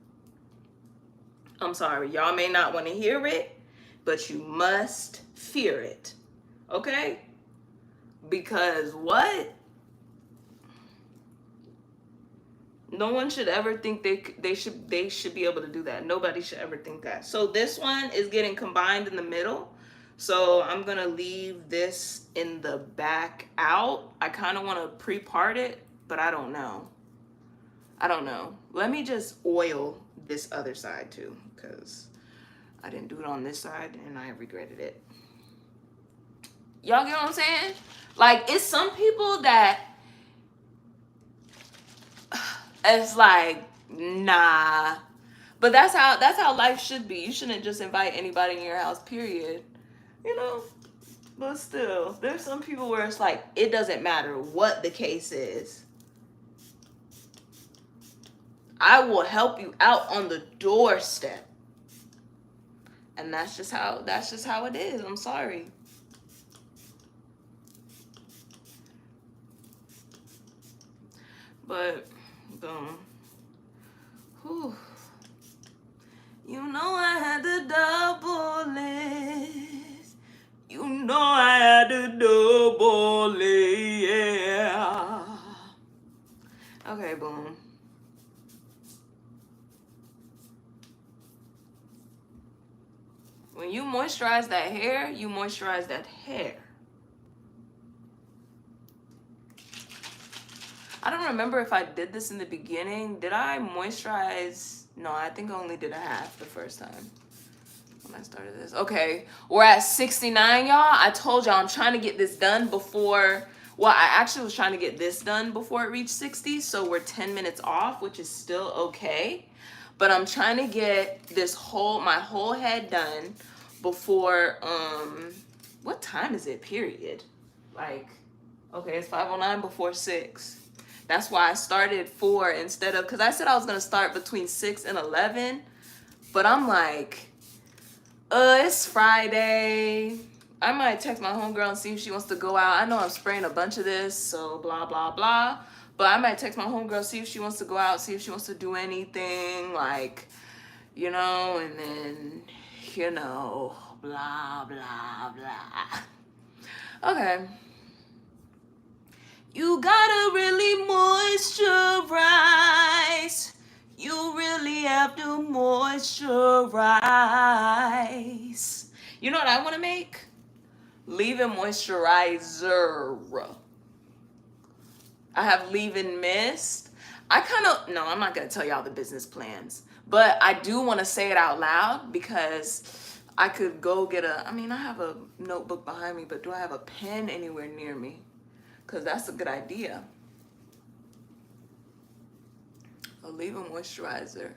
I'm sorry, y'all may not want to hear it, but you must fear it. Okay? Because what? No one should ever think they should be able to do that. Nobody should ever think that. So this one is getting combined in the middle. So I'm gonna leave this in the back out. I kind of want to pre-part it, but I don't know. Let me just oil this other side too, because I didn't do it on this side and I regretted it. Y'all get what I'm saying? Like, it's some people that it's like, nah. But that's how life should be. You shouldn't just invite anybody in your house, period. You know? But still, there's some people where it's like, it doesn't matter what the case is. I will help you out on the doorstep. And that's just how it is. I'm sorry. But boom. Whew. You know I had to double it. You know I had to double it, yeah. Okay, boom. When you moisturize that hair, you moisturize that hair. I don't remember if I did this in the beginning. Did I moisturize? No, I think I only did a half the first time when I started this. Okay, we're at 69, y'all. I told y'all I'm trying to get this done before, well, I actually was trying to get this done before it reached 60, so we're 10 minutes off, which is still okay. But I'm trying to get my whole head done before, what time is it, period? Like, okay, it's 5:09 before 6. That's why I started 4 instead of, because I said I was going to start between 6 and 11. But I'm like, it's Friday. I might text my homegirl and see if she wants to go out. I know I'm spraying a bunch of this, so blah, blah, blah. But I might text my homegirl, see if she wants to go out, see if she wants to do anything, like, you know, and then, you know, blah, blah, blah. Okay. You gotta really moisturize. You really have to moisturize. You know what I want to make? Leave-in moisturizer. I have leave-in mist. No, I'm not going to tell y'all the business plans. But I do want to say it out loud because I could go get I have a notebook behind me, but do I have a pen anywhere near me? Because that's a good idea. A leave-in moisturizer.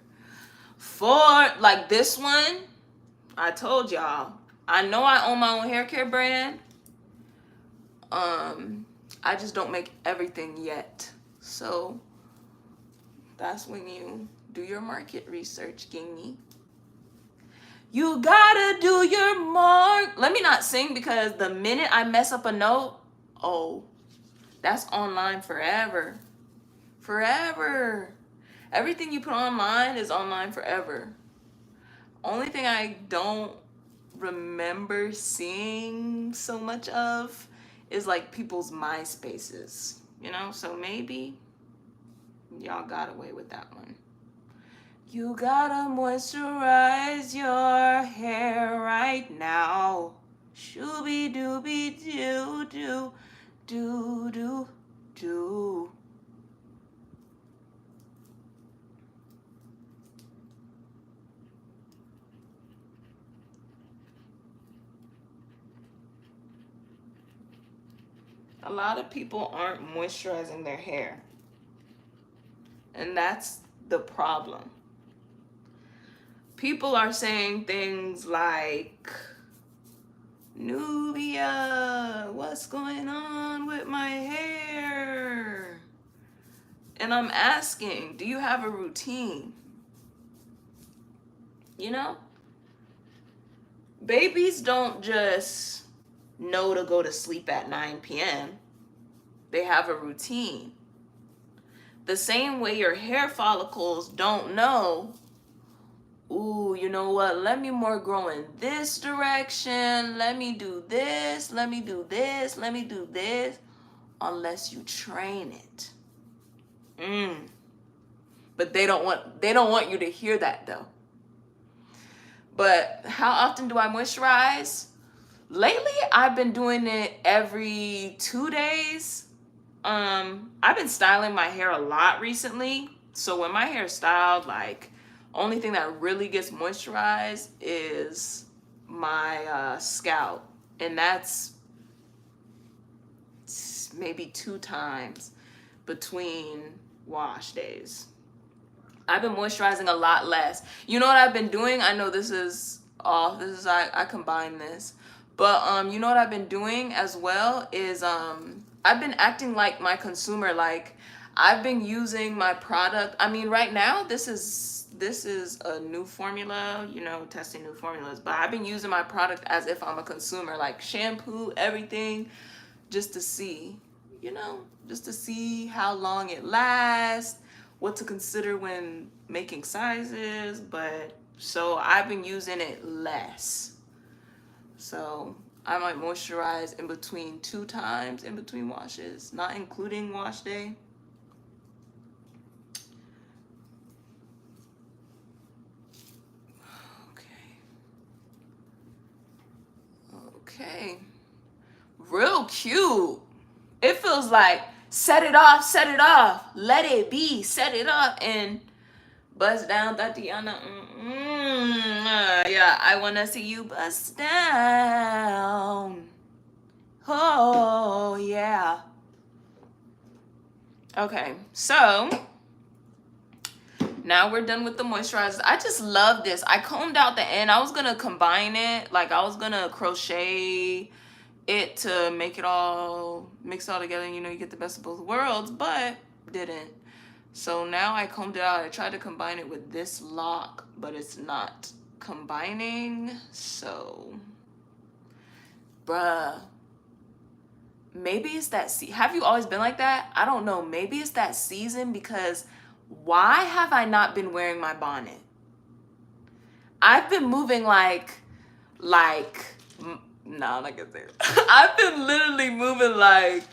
For, like this one, I told y'all, I know I own my own hair care brand. I just don't make everything yet. So that's when you do your market research, gingy. You gotta do your mark. Let me not sing because the minute I mess up a note, oh, that's online forever. Forever. Everything you put online is online forever. Only thing I don't remember seeing so much of is like people's MySpaces, you know? So maybe y'all got away with that one. You gotta moisturize your hair right now. Shooby dooby doo doo doo doo doo. A lot of people aren't moisturizing their hair. And that's the problem. People are saying things like, Nubia, what's going on with my hair? And I'm asking, do you have a routine? You know? Babies don't just know to go to sleep at 9 p.m. They have a routine. The same way your hair follicles don't know, ooh, you know what, let me more grow in this direction, let me do this, let me do this, let me do this, unless you train it. But they don't want you to hear that though. But how often do I moisturize? Lately, I've been doing it every 2 days. I've been styling my hair a lot recently. So when my hair is styled, like, only thing that really gets moisturized is my scalp. And that's maybe 2 times between wash days. I've been moisturizing a lot less. You know what I've been doing? I know this is off. I combine this. But you know what I've been doing as well is I've been acting like my consumer. Like, I've been using my product. I mean, right now this is a new formula, you know, testing new formulas, but I've been using my product as if I'm a consumer, like shampoo, everything, just to see, you know, just to see how long it lasts, what to consider when making sizes. But so I've been using it less. So I might moisturize in between 2 times in between washes, not including wash day. Okay. Real cute. It feels like set it off, let it be, set it up, and bust down, Tatiana. Yeah, I wanna see you bust down. Oh, yeah. Okay, so now we're done with the moisturizers. I just love this. I combed out the end. I was gonna combine it, like I was gonna crochet it to make it all mix all together, and you know, you get the best of both worlds, but didn't. So now I combed it out. I tried to combine it with this lock, but it's not combining. So, bruh, maybe it's that have you always been like that? I don't know. Maybe it's that season, because why have I not been wearing my bonnet? I've been moving like no, I'm not gonna say it. I've been literally moving like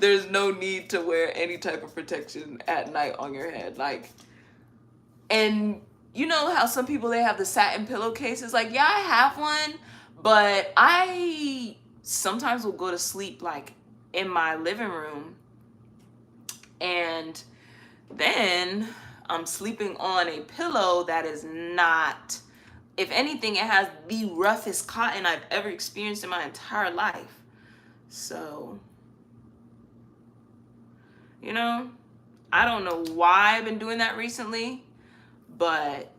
there's no need to wear any type of protection at night on your head. Like, and you know how some people, they have the satin pillowcases? Like, yeah, I have one, but I sometimes will go to sleep like in my living room, and then I'm sleeping on a pillow that is not, if anything, it has the roughest cotton I've ever experienced in my entire life. So, you know, I don't know why I've been doing that recently, but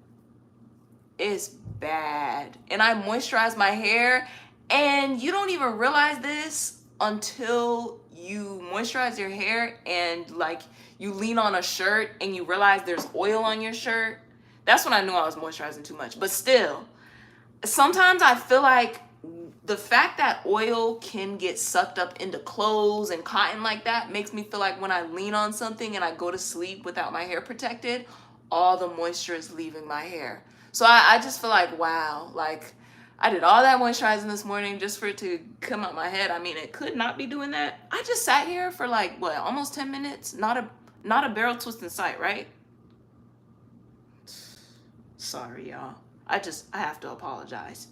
it's bad. And I moisturize my hair, and you don't even realize this until you moisturize your hair and like you lean on a shirt and you realize there's oil on your shirt. That's when I knew I was moisturizing too much. But still, sometimes I feel like the fact that oil can get sucked up into clothes and cotton like that makes me feel like when I lean on something and I go to sleep without my hair protected, all the moisture is leaving my hair. So I just feel like, wow, like I did all that moisturizing this morning just for it to come out my head. I mean, it could not be doing that. I just sat here for like, what, almost 10 minutes? Not a barrel twist in sight, right? Sorry, y'all. I have to apologize.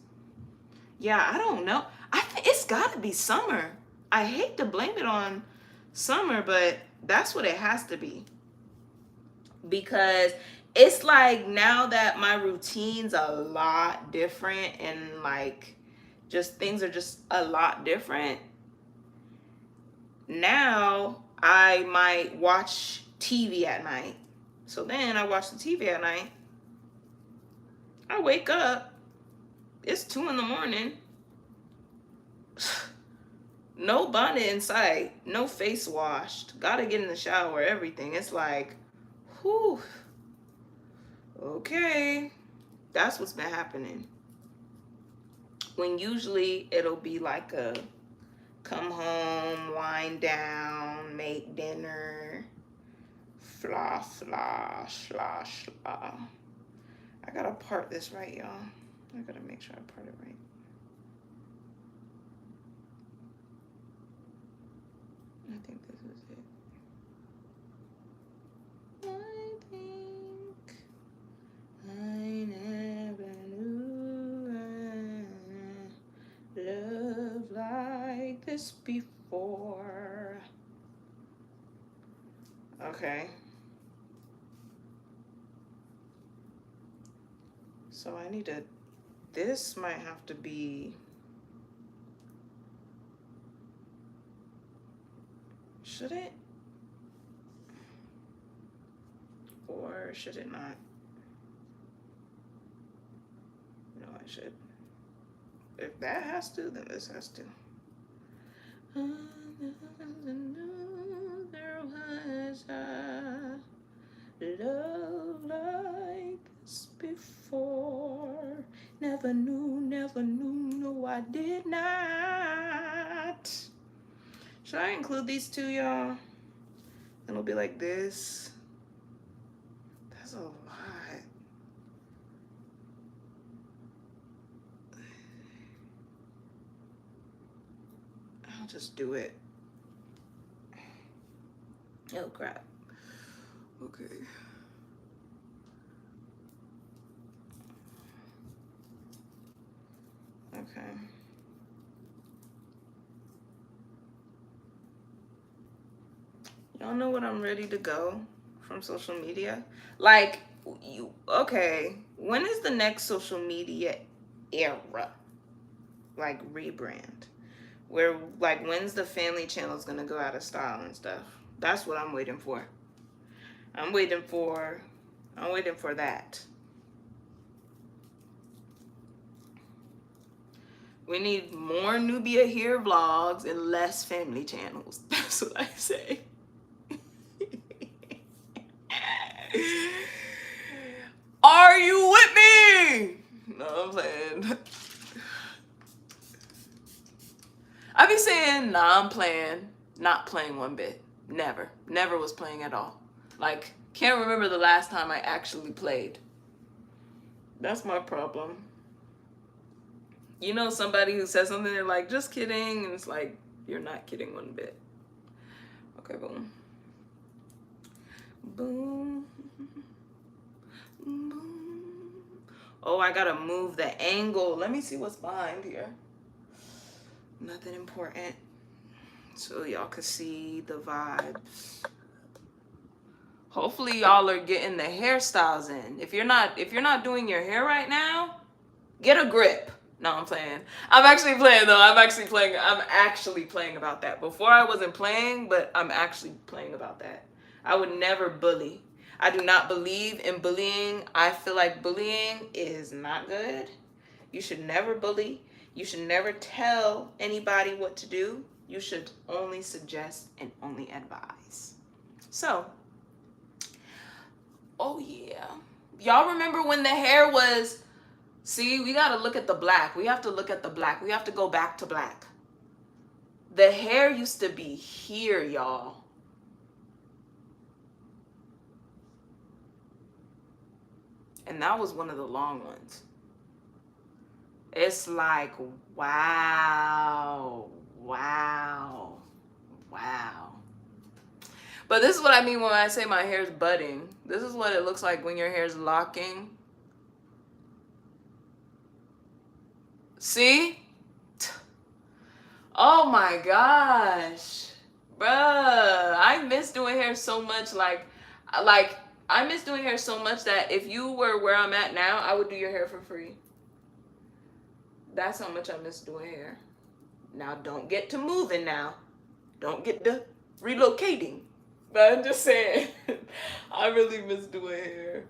Yeah, I don't know. I think it's got to be summer. I hate to blame it on summer, but that's what it has to be. Because it's like now that my routine's a lot different and like just things are just a lot different. Now I might watch TV at night. So then I watch the TV at night. I wake up. It's 2 in the morning. No bonnet in sight, no face washed, gotta get in the shower, everything. It's like, whew, okay, that's what's been happening. When usually it'll be like a come home, wind down, make dinner, fla, fla, shla, shla. I gotta part this right, y'all. I gotta make sure I part it right. I think this is it. I think I never knew love like this before. Okay. So I need to, this might have to be, should it? Or should it not? No, I should. If that has to, then this has to. There was a love like this before. Never knew, no, I did not. Should I include these two, y'all? Then it'll be like this. That's a lot. I'll just do it. Oh, crap. Okay. Okay. Y'all know when I'm ready to go from social media? Like, you, okay, when is the next social media era? Like, rebrand? Where, like, when's the family channel's gonna go out of style and stuff? That's what I'm waiting for. I'm waiting for that. We need more Nubia here vlogs and less family channels. That's what I say. Are you with me? No, I'm playing. I be saying, nah, I'm playing. Not playing one bit. Never. Never was playing at all. Like, can't remember the last time I actually played. That's my problem. You know somebody who says something, they're like, just kidding, and it's like, you're not kidding one bit. Okay, boom. Boom. Boom. Oh, I gotta move the angle. Let me see what's behind here. Nothing important. So y'all can see the vibes. Hopefully y'all are getting the hairstyles in. If you're not doing your hair right now, get a grip. No, I'm playing. I'm actually playing though. I'm actually playing about that. Before I wasn't playing, but I'm actually playing about that. I would never bully. I do not believe in bullying. I feel like bullying is not good. You should never bully. You should never tell anybody what to do. You should only suggest and only advise. So, oh yeah. Y'all remember when the hair was... See, we got to look at the black. We have to look at the black. We have to go back to black. The hair used to be here, y'all. And that was one of the long ones. It's like, wow, wow, wow. But this is what I mean when I say my hair's budding. This is what it looks like when your hair's locking. See? Oh my gosh. Bruh, I miss doing hair so much. Like I miss doing hair so much that if you were where I'm at now, I would do your hair for free. That's how much I miss doing hair. Now don't get to moving now. Don't get to relocating. But I'm just saying, I really miss doing hair.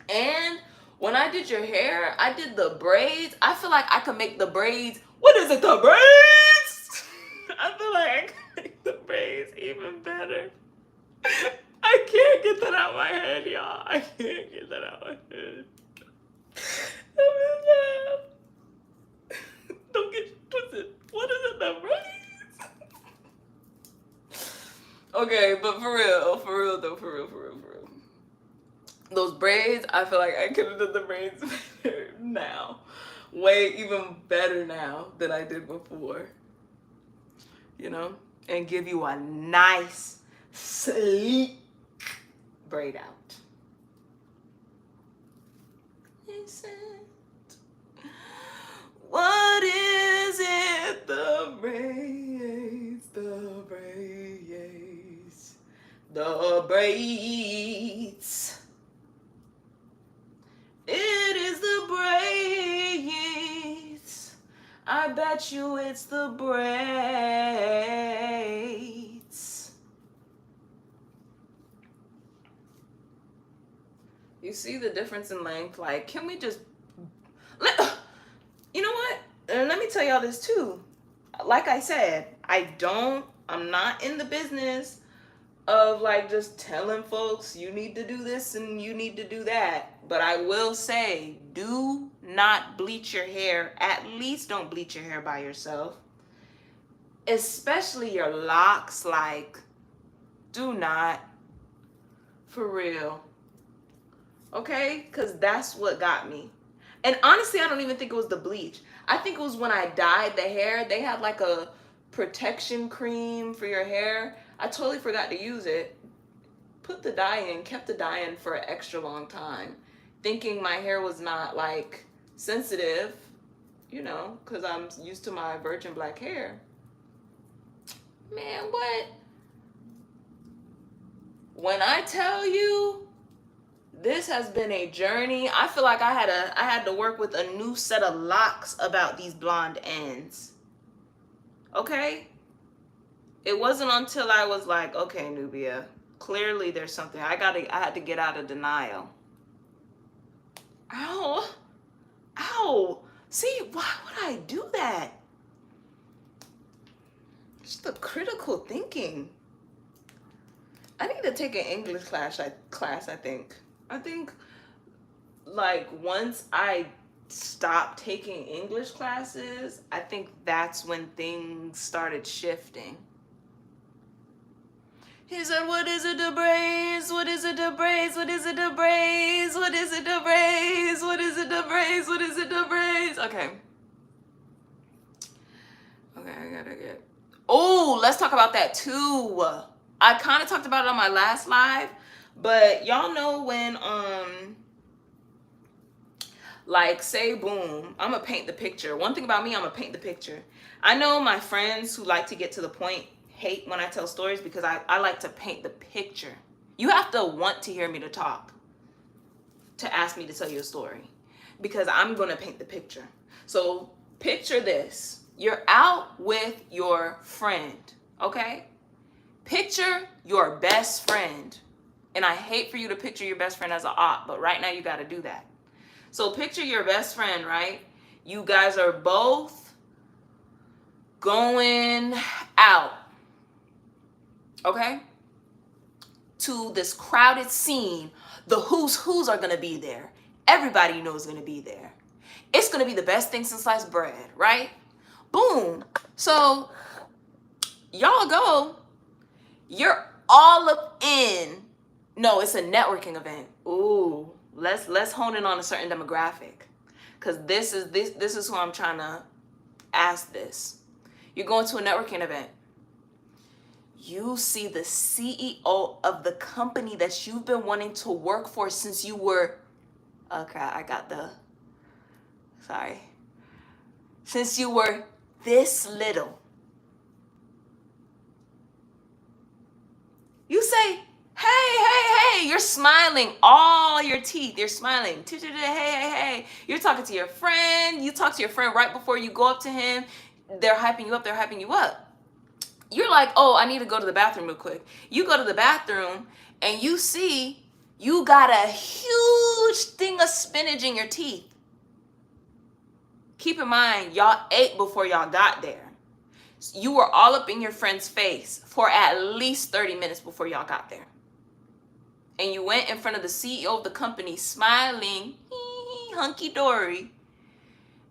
And when I did your hair, I did the braids. I feel like I could make the braids. What is it, the braids? I feel like I could make the braids even better. I can't get that out of my head, y'all. I can't get that out of my head. Don't get twisted. What is it, the braids? Okay, but for real though. Those braids, I feel like I could have done the braids better now. Way even better now than I did before. You know? And give you a nice, sleek braid out. What is it? The braids, the braids, the braids. It is the braids. I bet you it's the braids. You see the difference in length? Like, can we just... You know what? And let me tell y'all this too. Like I said, I'm not in the business of like just telling folks you need to do this and you need to do that. But I will say, do not bleach your hair. At least don't bleach your hair by yourself. Especially your locks. Like, do not. For real. Okay? Because that's what got me. And honestly, I don't even think it was the bleach. I think it was when I dyed the hair. They had like a protection cream for your hair. I totally forgot to use it. Put the dye in, kept the dye in for an extra long time, thinking my hair was not like sensitive, you know, because I'm used to my virgin black hair. Man, what? When I tell you, this has been a journey. I feel like I had to work with a new set of locks about these blonde ends. Okay? It wasn't until I was like, okay, Nubia, clearly there's something. I had to get out of denial. Ow. Ow. See, why would I do that? Just the critical thinking. I need to take an English class, I think. I think, like, once I stopped taking English classes, I think that's when things started shifting. He said, what is it, the braids? What is it, the braids? What is it, the braids? What is it, the braids? What is it, the braids? What is it, the braids? Okay. Okay, I gotta get... Oh, let's talk about that too. I kind of talked about it on my last live, but y'all know when Like, say, boom, I'm gonna paint the picture. One thing about me, I'm gonna paint the picture. I know my friends who like to get to the point hate when I tell stories because I like to paint the picture. You have to want to hear me to talk to ask me to tell you a story because I'm gonna paint the picture. So picture this. You're out with your friend, okay? Picture your best friend. And I hate for you to picture your best friend as an op, but right now you gotta do that. So picture your best friend, right? You guys are both going out, okay? To this crowded scene. The who's who's are gonna be there. Everybody you know is gonna be there. It's gonna be the best thing since sliced bread, right? Boom. So y'all go. You're all up in. No, it's a networking event. Ooh, let's hone in on a certain demographic, because this is who I'm trying to ask this. You're going to a networking event. You see the CEO of the company that you've been wanting to work for since you were, okay, I got the, sorry, since you were this little. You say, hey, you're smiling, all your teeth, you're smiling, hey. You're talking to your friend, you talk to your friend right before you go up to him, they're hyping you up. You're like, oh, I need to go to the bathroom real quick. You go to the bathroom and you see you got a huge thing of spinach in your teeth. Keep in mind, y'all ate before y'all got there. You were all up in your friend's face for at least 30 minutes before y'all got there. And you went in front of the CEO of the company smiling, hunky-dory,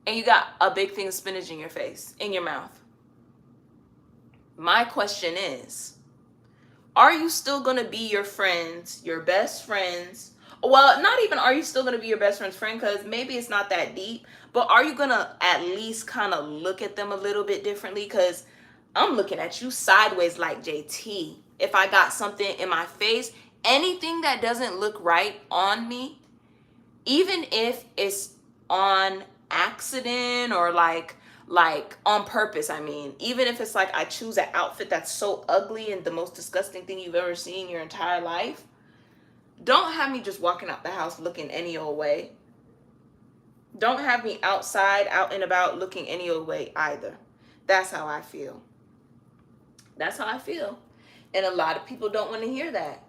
and you got a big thing of spinach in your face, in your mouth. My question is, are you still going to be your friends, your best friends? Well, not even are you still going to be your best friend's friend, because maybe it's not that deep, but are you going to at least kind of look at them a little bit differently? Because I'm looking at you sideways like JT. If I got something in my face, anything that doesn't look right on me, even if it's on accident or like on purpose, I mean, even if it's like I choose an outfit that's so ugly and the most disgusting thing you've ever seen your entire life, don't have me just walking out the house looking any old way. Don't have me outside, out and about looking any old way either. That's how I feel. That's how I feel. And a lot of people don't want to hear that.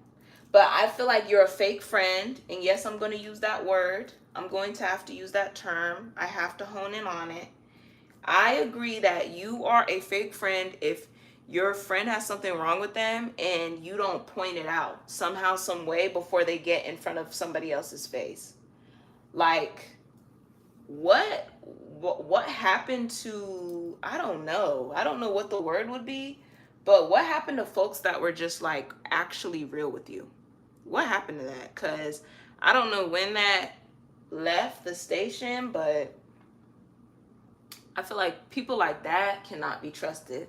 But I feel like you're a fake friend. And yes, I'm going to use that word. I'm going to have to use that term. I have to hone in on it. I agree that you are a fake friend if your friend has something wrong with them and you don't point it out somehow, some way before they get in front of somebody else's face. Like, what happened to, I don't know what the word would be, but what happened to folks that were just like actually real with you? What happened to that? Because I don't know when that left the station, but I feel like people like that cannot be trusted.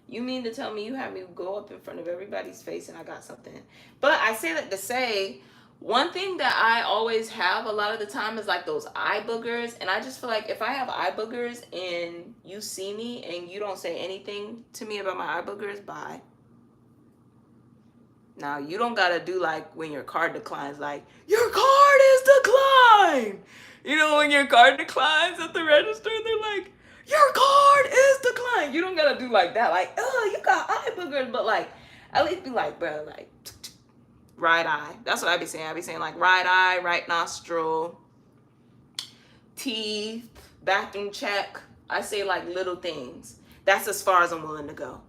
You mean to tell me you had me go up in front of everybody's face and I got something? But I say that to say, one thing that I always have a lot of the time is like those eye boogers. And I just feel like if I have eye boogers and you see me and you don't say anything to me about my eye boogers, bye. Now, you don't got to do like when your card declines, like, your card is declined. You know, when your card declines at the register, they're like, your card is declined. You don't got to do like that. Like, oh, you got eye boogers. But like, at least be like, bro, like, right eye. That's what I be saying. I be saying like right eye, right nostril, teeth, bathroom check. I say like little things. That's as far as I'm willing to go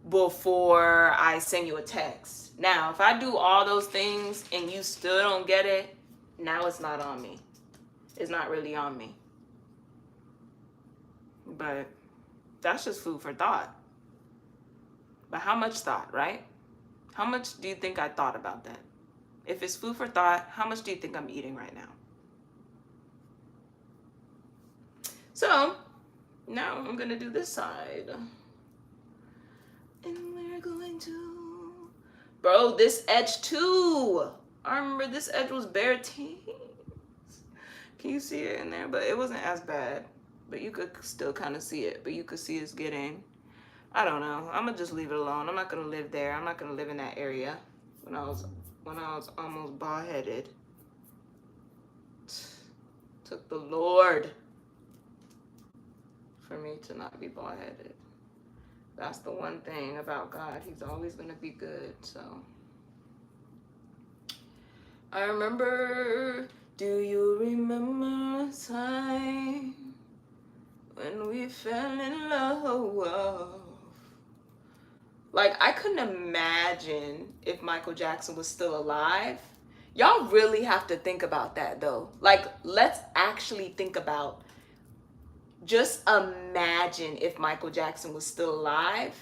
before I send you a text. Now, if I do all those things and you still don't get it, now it's not on me. It's not really on me. But that's just food for thought. But how much thought, right? How much do you think I thought about that? If it's food for thought, how much do you think I'm eating right now? So, now I'm going to do this side. And we're going to... Bro, this edge too. I remember this edge was bare teeth. Can you see it in there? But it wasn't as bad. But you could still kind of see it. But you could see it's getting, I don't know. I'm gonna just leave it alone. I'm not gonna live there. I'm not gonna live in that area. When I was almost bald headed. Took the Lord for me to not be bald headed. That's the one thing about God. He's always gonna be good. So I remember, do you remember a time when we fell in love? Like, I couldn't imagine if Michael Jackson was still alive. Y'all really have to think about that, though. Like, let's actually think about, just imagine if Michael Jackson was still alive.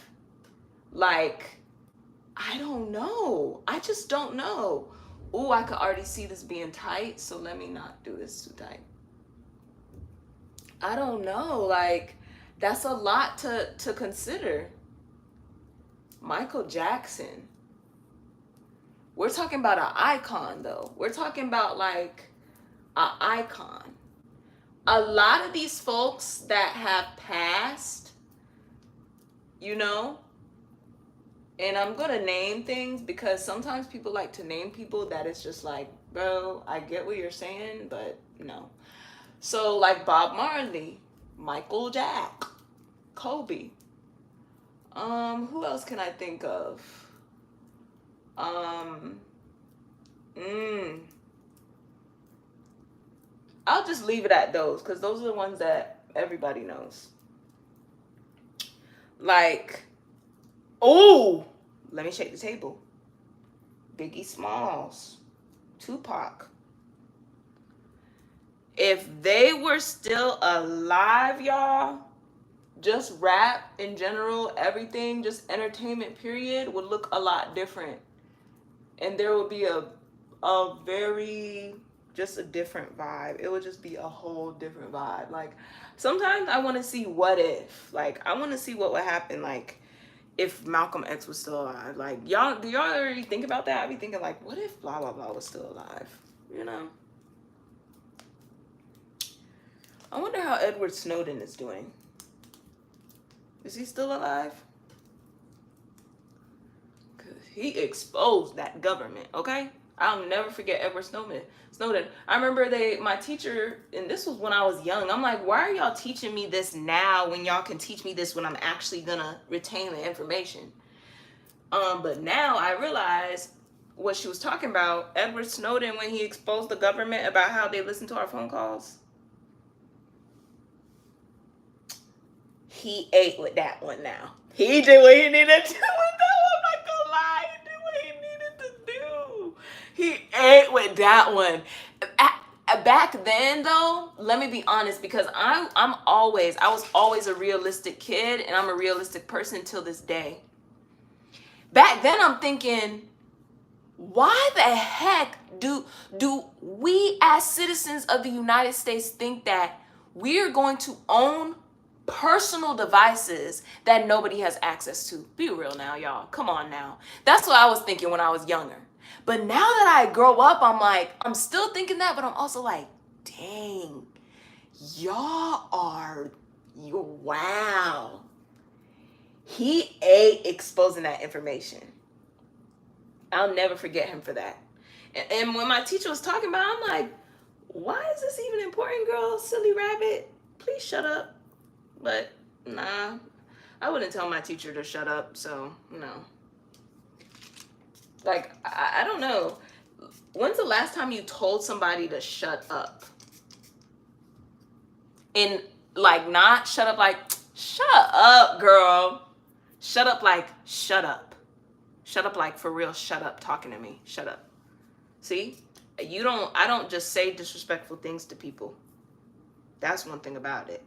Like, I don't know. I just don't know. Ooh, I could already see this being tight, so let me not do this too tight. I don't know. Like, that's a lot to consider. Michael Jackson. We're talking about an icon, though. We're talking about, like, an icon. A lot of these folks that have passed, you know, and I'm going to name things because sometimes people like to name people that it's just like, bro, I get what you're saying, but no. So, like Bob Marley, Michael Jack, Kobe. Who else can I think of? I'll just leave it at those because those are the ones that everybody knows. Like, oh, let me shake the table. Biggie Smalls, Tupac. If they were still alive, y'all, just rap in general, everything, just entertainment period would look a lot different. And there would be a very, just a different vibe. It would just be a whole different vibe. Like, sometimes I want to see what if. Like, I want to see what would happen, like, if Malcolm X was still alive. Like, do y'all already think about that? I be thinking, like, what if blah, blah, blah was still alive? You know? I wonder how Edward Snowden is doing. Is he still alive? Because he exposed that government, okay? I'll never forget Edward Snowden. I remember my teacher, and this was when I was young. I'm like, why are y'all teaching me this now when y'all can teach me this when I'm actually gonna retain the information? But now I realize what she was talking about. Edward Snowden, when he exposed the government about how they listen to our phone calls. He ate with that one now. He did what he needed to do with that one. I'm not gonna lie. He did what he needed to do. He ate with that one. Back then, though, let me be honest, because I was always a realistic kid, and I'm a realistic person till this day. Back then, I'm thinking, why the heck do we as citizens of the United States think that we are going to own personal devices that nobody has access to? Be real now, y'all. Come on now. That's what I was thinking when I was younger. But now that I grow up, I'm like, I'm still thinking that, but I'm also like, dang, wow. He ate exposing that information. I'll never forget him for that. And when my teacher was talking about it, I'm like, why is this even important, girl? Silly rabbit. Please shut up. But nah, I wouldn't tell my teacher to shut up, so no. Like, I don't know. When's the last time you told somebody to shut up? And like, not shut up like, shut up, girl. Shut up like, shut up. Shut up like, for real, shut up talking to me. Shut up. See? I don't just say disrespectful things to people. That's one thing about it.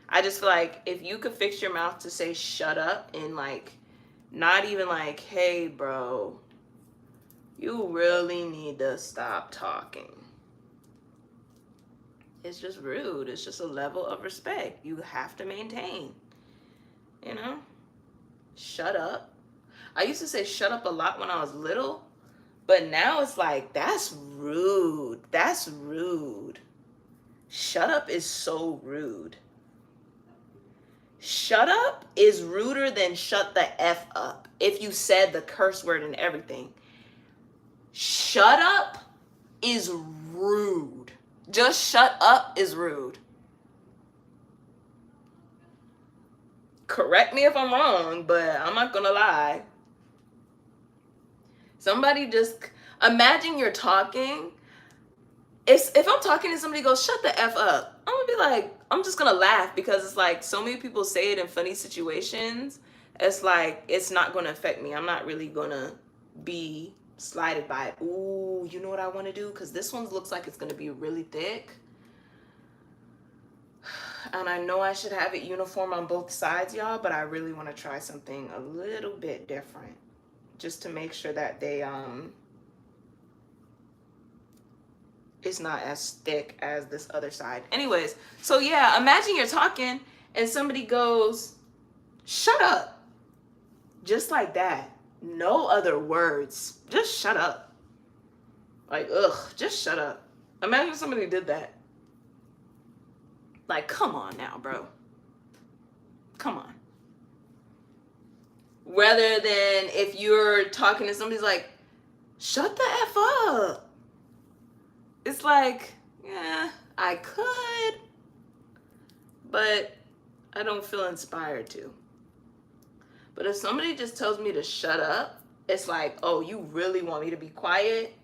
I just feel like if you could fix your mouth to say shut up and like, not even like, hey, bro, you really need to stop talking. It's just rude. It's just a level of respect you have to maintain. You know? Shut up. I used to say shut up a lot when I was little, but now it's like, that's rude. That's rude. Shut up is so rude. Shut up is ruder than shut the F up. If you said the curse word and everything. Shut up is rude. Just shut up is rude. Correct me if I'm wrong, but I'm not gonna lie. Somebody just imagine you're talking. If I'm talking and somebody goes, shut the F up, I'm gonna be like, I'm just gonna laugh because it's like so many people say it in funny situations. It's like it's not gonna affect me. I'm not really gonna be slighted by it. Ooh, you know what I wanna do? Because this one looks like it's gonna be really thick. And I know I should have it uniform on both sides, y'all, but I really wanna try something a little bit different. Just to make sure that they it's not as thick as this other side. Anyways, so yeah, imagine you're talking and somebody goes, shut up. Just like that. No other words. Just shut up. Like, ugh, just shut up. Imagine somebody did that. Like, come on now, bro. Come on. Rather than if you're talking to somebody's like, shut the F up. It's like, yeah, I could, but I don't feel inspired to. But if somebody just tells me to shut up, it's like, oh, you really want me to be quiet?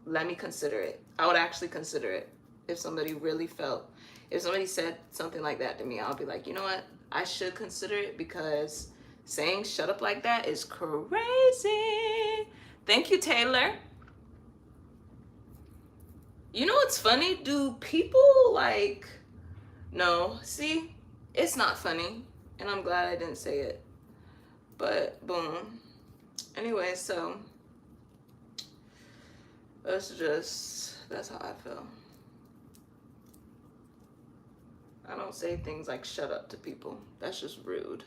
Let me consider it. I would actually consider it if somebody really felt, if somebody said something like that to me, I'll be like, you know what? I should consider it because saying shut up like that is crazy. Thank you, Taylor. You know what's funny? Do people like, no, see, it's not funny. And I'm glad I didn't say it. But boom. Anyway, so that's how I feel. I don't say things like shut up to people. That's just rude.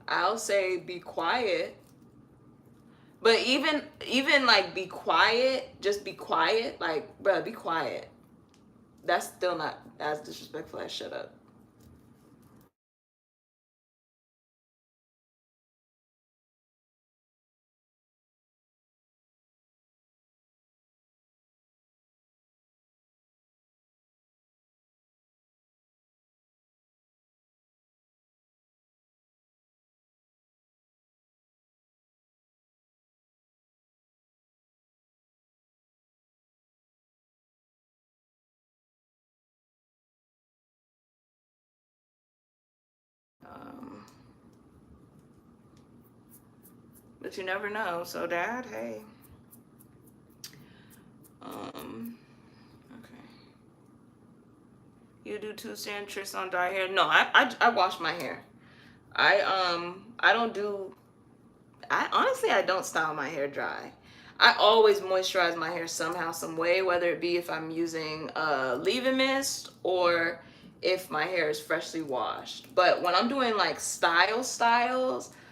I'll say be quiet. But even like be quiet, just be quiet. Like, bruh, be quiet. That's still not as disrespectful as shut up. Um, but you never know. So Dad, hey. Okay. You do Tuesday and Tris on dry hair? No, I wash my hair. I don't do. I honestly I don't style my hair dry. I always moisturize my hair somehow, some way, whether it be if I'm using leave-in mist or if my hair is freshly washed. But when I'm doing like styles,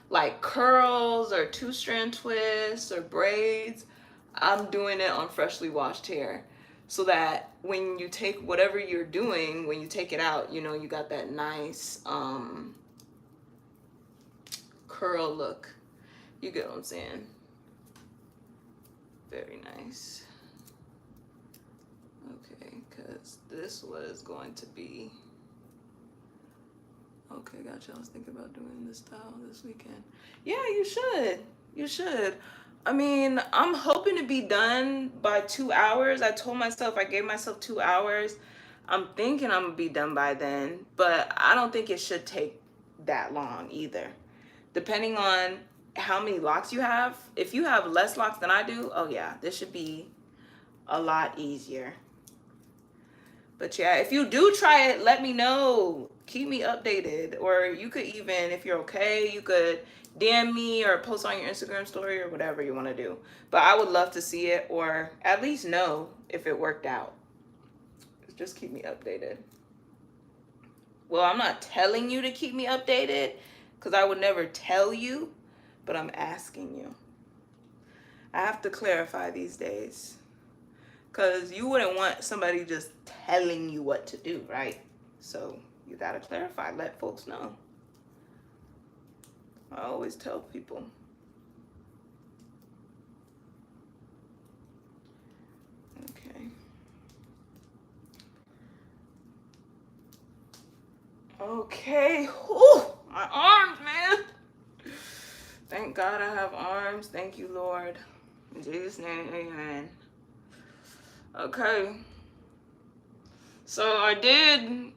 like curls or two-strand twists or braids, I'm doing it on freshly washed hair. So that when you take whatever you're doing, when you take it out, you know, you got that nice curl look. You get what I'm saying? Very nice. Okay, because this was going to be... Okay, gotcha. I was thinking about doing this style this weekend. Yeah, you should. You should. I mean, I'm hoping to be done by 2 hours. I told myself, I gave myself 2 hours. I'm thinking I'm going to be done by then, but I don't think it should take that long either. Depending on how many locks you have. If you have less locks than I do, oh yeah, this should be a lot easier. But yeah, if you do try it, let me know. Keep me updated. Or you could even, if you're okay, you could DM me or post on your Instagram story or whatever you want to do. But I would love to see it or at least know if it worked out. Just keep me updated. Well, I'm not telling you to keep me updated because I would never tell you, but I'm asking you. I have to clarify these days. Because you wouldn't want somebody just telling you what to do, right? So you gotta clarify, let folks know. I always tell people. Okay. Okay. Whew, my arms, man. Thank God I have arms. Thank you, Lord. In Jesus' name, amen. Okay. So I did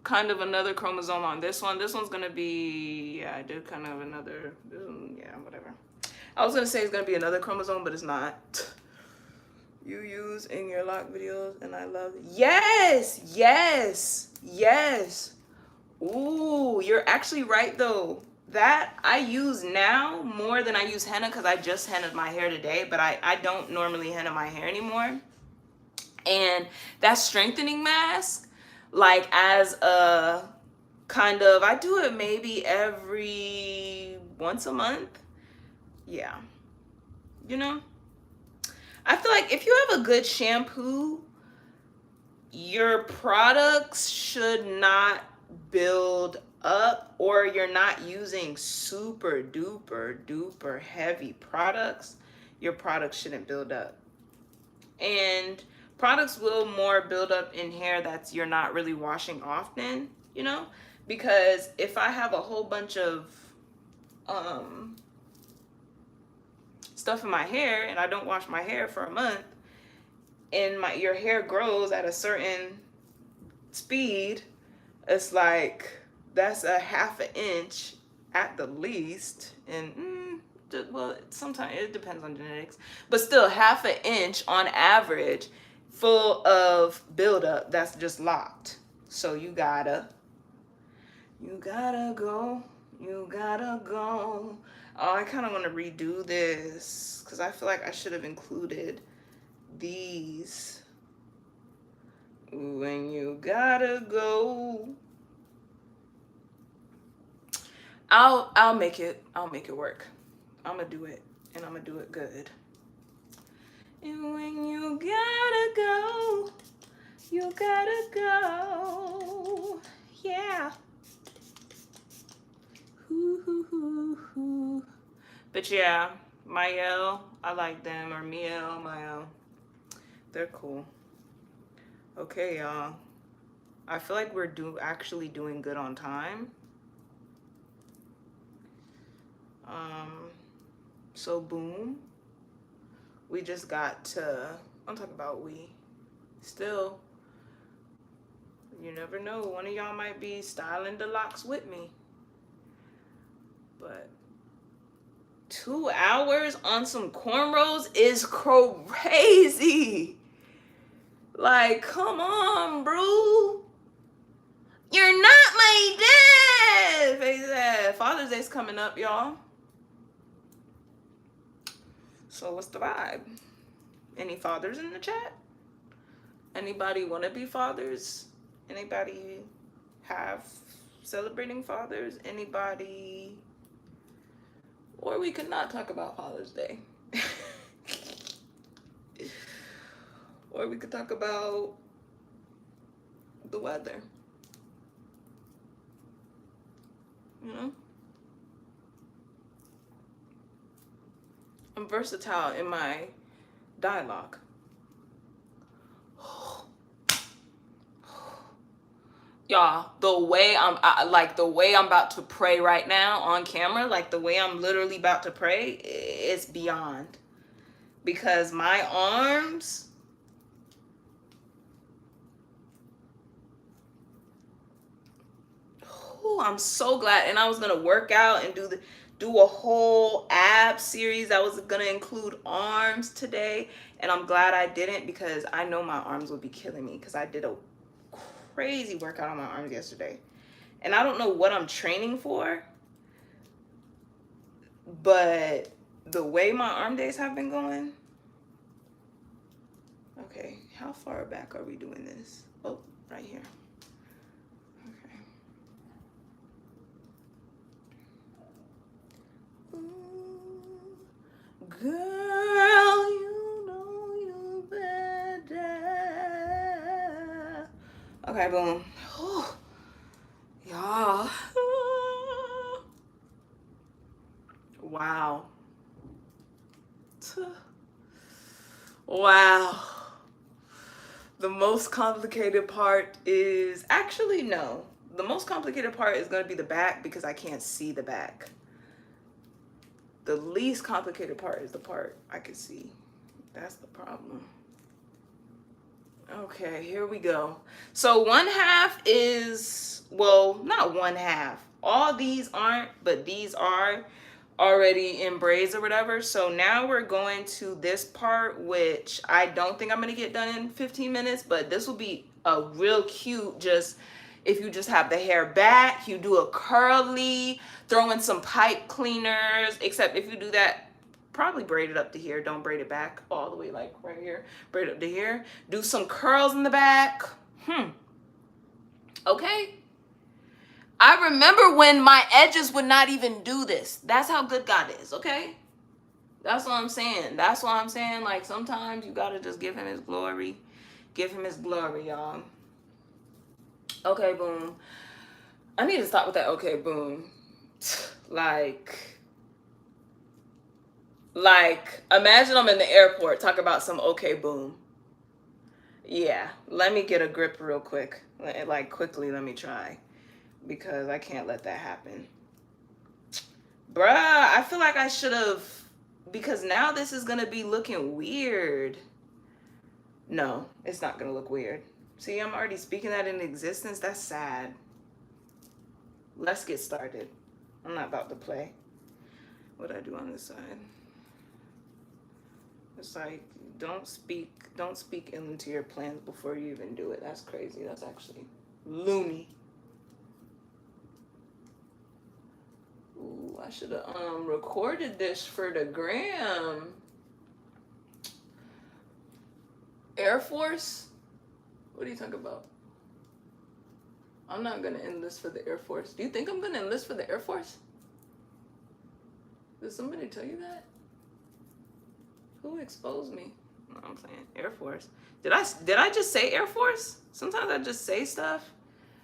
kind of another chromosome on this one. This one's gonna be, yeah, I did kind of another, yeah, whatever. I was gonna say it's gonna be another chromosome, but it's not. You use in your lock videos, and I love it. Yes, yes, yes. Ooh, you're actually right though. That I use now more than I use henna because I just hennaed my hair today, but I don't normally henna my hair anymore. And that strengthening mask, like as a kind of, I do it maybe every once a month. Yeah. You know? I feel like if you have a good shampoo, your products should not build up, or you're not using super duper heavy products, your products shouldn't build up. And products will more build up in hair that's you're not really washing often, you know? Because if I have a whole bunch of stuff in my hair and I don't wash my hair for a month, and your hair grows at a certain speed, it's like that's a half an inch at the least. And well, sometimes it depends on genetics, but still half an inch on average full of buildup that's just locked. So you gotta go. Oh, I kind of want to redo this because I feel like I should have included these. When you gotta go. I'll make it work. I'm gonna do it, and I'm gonna do it good. And when you gotta go, you gotta go. Yeah. But yeah, Mael, I like them, or Mael. They're cool. Okay, y'all. I feel like we're actually doing good on time. So boom. We just got to, I'm talking about we. Still, you never know. One of y'all might be styling the locks with me. But 2 hours on some cornrows is crazy. Like, come on, bro. You're not my dad. Face ass. Father's Day's coming up, y'all. So what's the vibe? Any fathers in the chat? Anybody want to be fathers? Anybody have celebrating fathers? Anybody? Or we could not talk about Father's Day. Or we could talk about the weather. You know? I'm versatile in my dialogue. Y'all, the way I'm about to pray right now on camera, like the way I'm literally about to pray, it's beyond. Because my arms, I'm so glad. And I was gonna work out and do a whole ab series that was gonna include arms today, and I'm glad I didn't, because I know my arms would be killing me, because I did a crazy workout on my arms yesterday, and I don't know what I'm training for, but the way my arm days have been going. Okay, how far back are we doing this? Oh, right here. Okay. Ooh, girl, you know you better Okay, boom. Whew. Y'all. Wow. Wow. The most complicated part is actually no. The most complicated part is going to be the back because I can't see the back. The least complicated part is the part I can see. That's the problem. Okay, here we go. So 1/2 is, well, not 1/2. All these aren't, but these are already in braids or whatever. So now we're going to this part, which I don't think I'm going to get done in 15 minutes, but this will be a real cute, just if you just have the hair back, you do a curly, throw in some pipe cleaners, except if you do that, probably braid it up to here. Don't braid it back all the way like right here. Braid it up to here. Do some curls in the back. Okay. I remember when my edges would not even do this. That's how good God is, okay? That's what I'm saying. That's why I'm saying, like, sometimes you gotta just give him his glory. Give him his glory, y'all. Okay, boom. I need to stop with that okay, boom. Like, imagine I'm in the airport talking about some okay, boom. Yeah, let me get a grip real quick. Like, quickly, let me try. Because I can't let that happen. Bruh, I feel like I should have, because now this is going to be looking weird. No, it's not going to look weird. See, I'm already speaking that into existence. That's sad. Let's get started. I'm not about to play. What do I do on this side? It's like, don't speak into your plans before you even do it. That's crazy. That's actually loony. Ooh, I should have recorded this for the gram. Air Force? What are you talking about? I'm not gonna enlist for the Air Force. Do you think I'm gonna enlist for the Air Force? Did somebody tell you that? Who exposed me? No, I'm saying Air Force. Did I just say Air Force? Sometimes I just say stuff.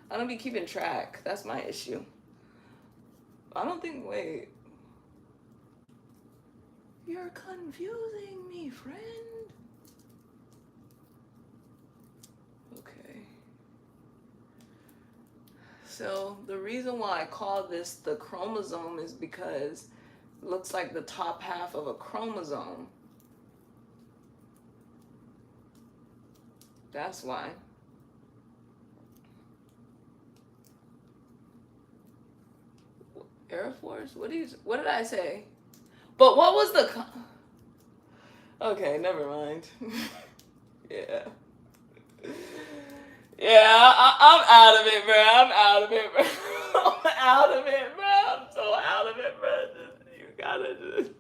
I don't be keeping track. That's my issue. I don't think, wait. You're confusing me, friend. Okay. So the reason why I call this the chromosome is because it looks like the top half of a chromosome. That's why. Air Force? What did I say? But what was the okay, never mind. Yeah. Yeah, I'm out of it, bro. I'm out of it, bro. I'm out of it, bro. I'm so out of it, bro. You gotta just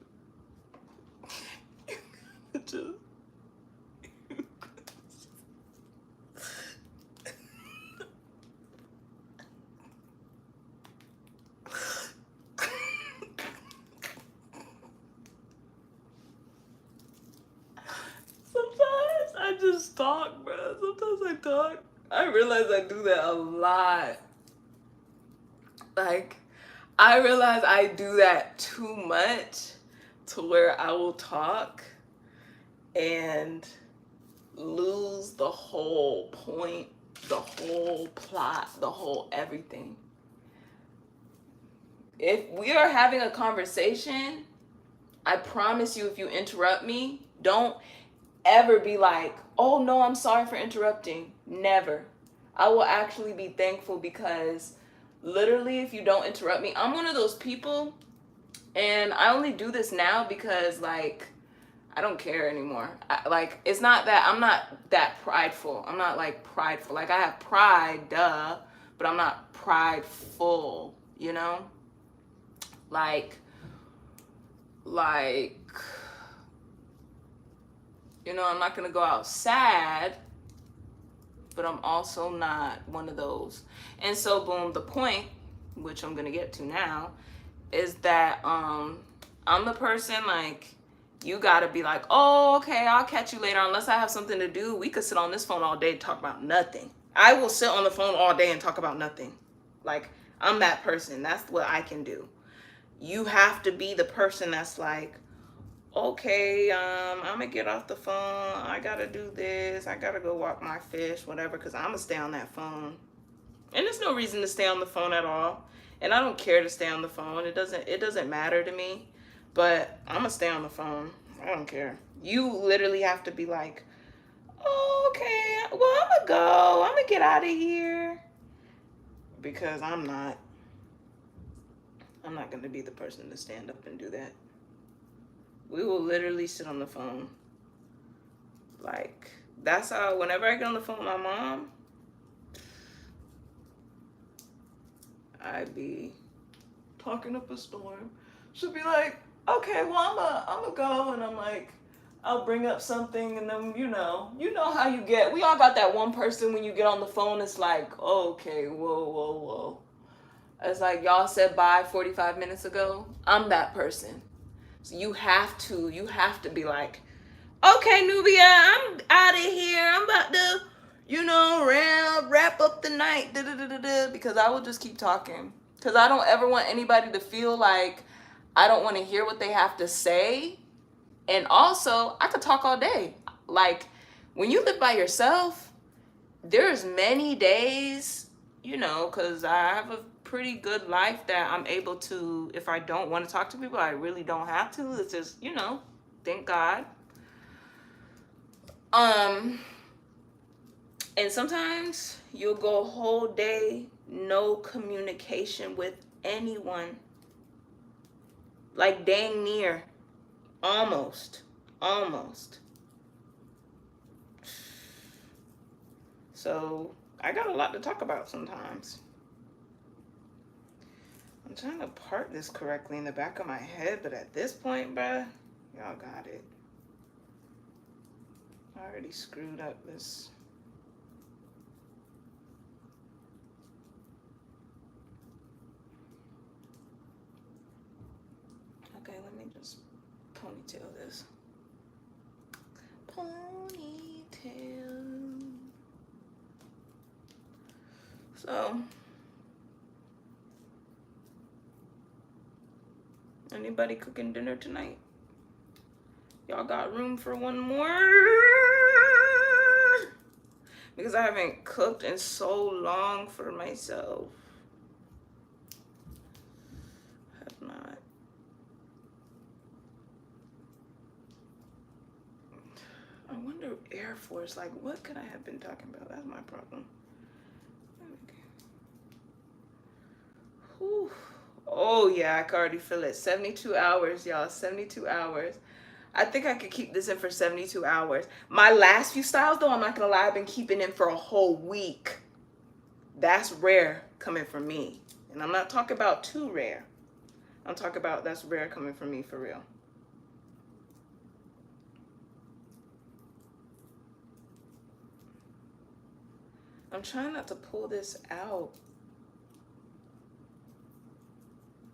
sometimes I just talk, bro. Sometimes I talk. I realize I do that a lot. Like, I realize I do that too much to where I will talk and lose the whole point, the whole plot, the whole everything. If we are having a conversation, I promise you, if you interrupt me, don't ever be like, oh no, I'm sorry for interrupting. Never. I will actually be thankful because literally if you don't interrupt me, I'm one of those people, and I only do this now because like I don't care anymore. Like, it's not that I'm not that prideful. I'm not like prideful. Like, I have pride, duh, but I'm not prideful, you know? Like, you know, I'm not gonna go out sad, but I'm also not one of those. And so, boom, the point, which I'm gonna get to now, is that I'm the person, like, you gotta be like, oh, okay, I'll catch you later. Unless I have something to do, we could sit on this phone all day and talk about nothing. I will sit on the phone all day and talk about nothing. Like, I'm that person. That's what I can do. You have to be the person that's like, okay, I'm gonna get off the phone. I gotta do this. I gotta go walk my fish, whatever, because I'm gonna stay on that phone. And there's no reason to stay on the phone at all. And I don't care to stay on the phone. It doesn't matter to me. But I'm gonna stay on the phone. I don't care. You literally have to be like, oh, okay, well, I'm gonna go. I'm gonna get out of here. Because I'm not gonna be the person to stand up and do that. We will literally sit on the phone. Like, that's how, whenever I get on the phone with my mom, I be talking up a storm. She'll be like, okay, well, I'm gonna go. And I'm like, I'll bring up something. And then, you know how you get. We all got that one person when you get on the phone, it's like, okay, whoa, whoa, whoa. It's like, y'all said bye 45 minutes ago. I'm that person. So you have to be like, okay, Nubia, I'm out of here. I'm about to, wrap up the night. Because I will just keep talking. Because I don't ever want anybody to feel like I don't want to hear what they have to say. And also, I could talk all day. Like, when you live by yourself, there's many days, because I have a pretty good life that I'm able to, if I don't want to talk to people, I really don't have to. It's just, thank God. And sometimes you'll go a whole day, no communication with anyone. Like, dang near. Almost. So I got a lot to talk about sometimes. I'm trying to part this correctly in the back of my head, but at this point, bruh, y'all got it. I already screwed up this. Okay, let me just ponytail this. Ponytail. So, anybody cooking dinner tonight? Y'all got room for one more? Because I haven't cooked in so long for myself. Have not. I wonder, Air Force, like, what could I have been talking about? That's my problem. Whew. Oh, yeah, I can already feel it. 72 hours, y'all. 72 hours. I think I could keep this in for 72 hours. My last few styles, though, I'm not going to lie, I've been keeping in for a whole week. That's rare coming from me. And I'm not talking about too rare. I'm talking about that's rare coming from me for real. I'm trying not to pull this out.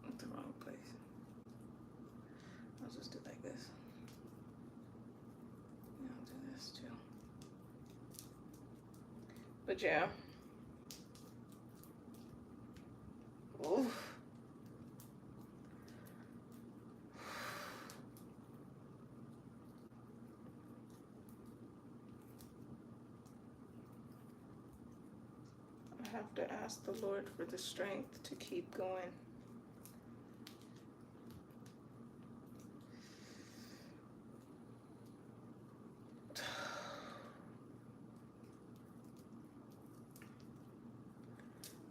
That's the wrong place. I'll just do it like this. Yeah, I'll do this too. But yeah. Oof. I have to ask the Lord for the strength to keep going.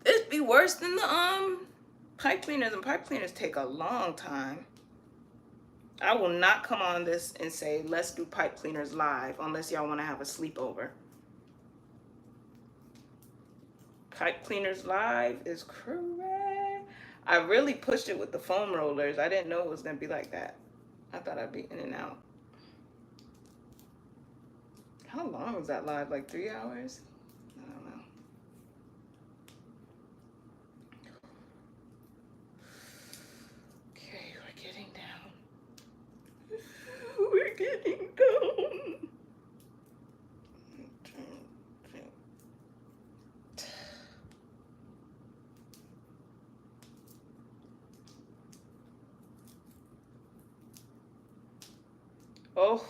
It'd be worse than the pipe cleaners, and pipe cleaners take a long time. I will not come on this and say, let's do pipe cleaners live, unless y'all want to have a sleepover. Pipe cleaners live is correct. I really pushed it with the foam rollers. I didn't know it was going to be like that. I thought I'd be in and out. How long was that live? Like 3 hours? I don't know. Okay, we're getting down. We're getting down. Oh.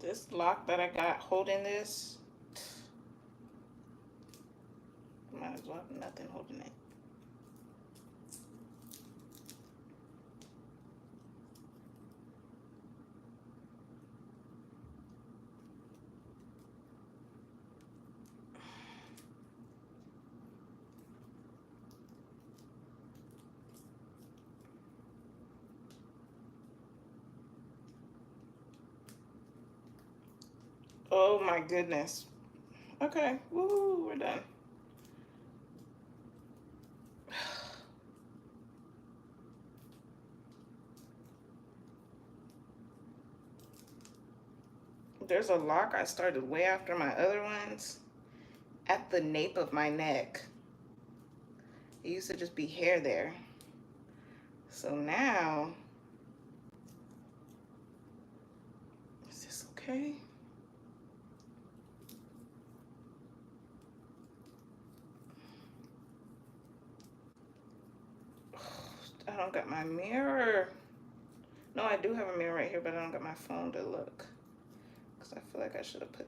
This lock that I got holding this, might as well have nothing holding it. Oh my goodness. Okay, woo, we're done. There's a lock I started way after my other ones at the nape of my neck. It used to just be hair there. So now, is this okay? I don't got my mirror. No, I do have a mirror right here, but I don't got my phone to look. Because I feel like I should have put...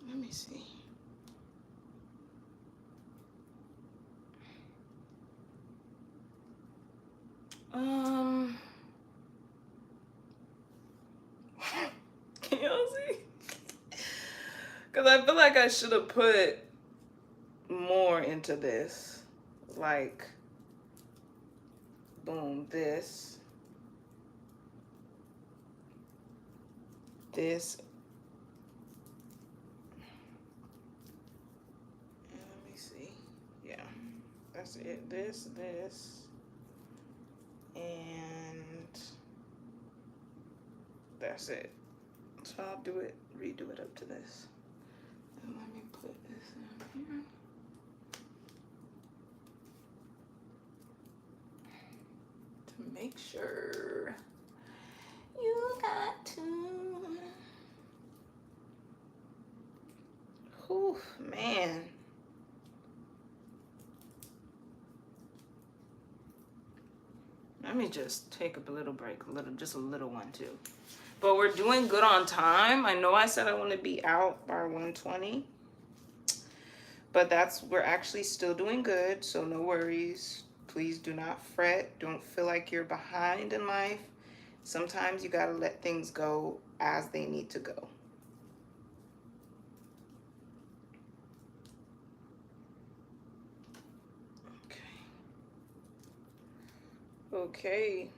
Let me see. Can y'all see? Because I feel like I should have put more into this. Like, boom, this. This. And let me see. Yeah, that's it. This. And that's it. So I'll do it, redo it up to this. And let me put this in here. To make sure you got to. Whew, man. Let me just take a little break, just a little one too. But we're doing good on time. I know I said I want to be out by 1:20, but we're actually still doing good, so no worries. Please do not fret. Don't feel like you're behind in life. Sometimes you gotta let things go as they need to go. Okay.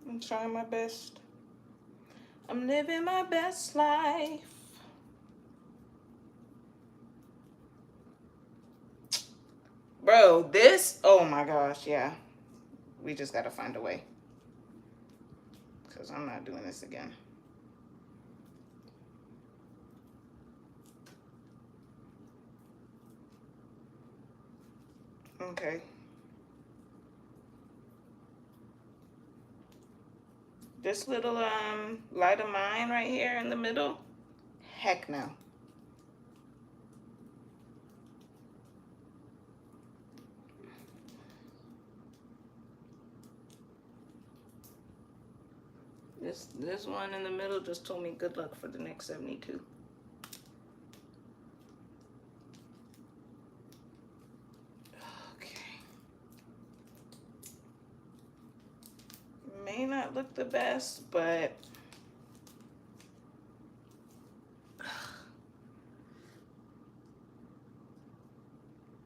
I'm trying my best. I'm living my best life. Bro, this, oh my gosh, yeah. We just gotta find a way. Because I'm not doing this again. Okay. This little light of mine right here in the middle, heck no. This one in the middle just told me good luck for the next 72. the best, but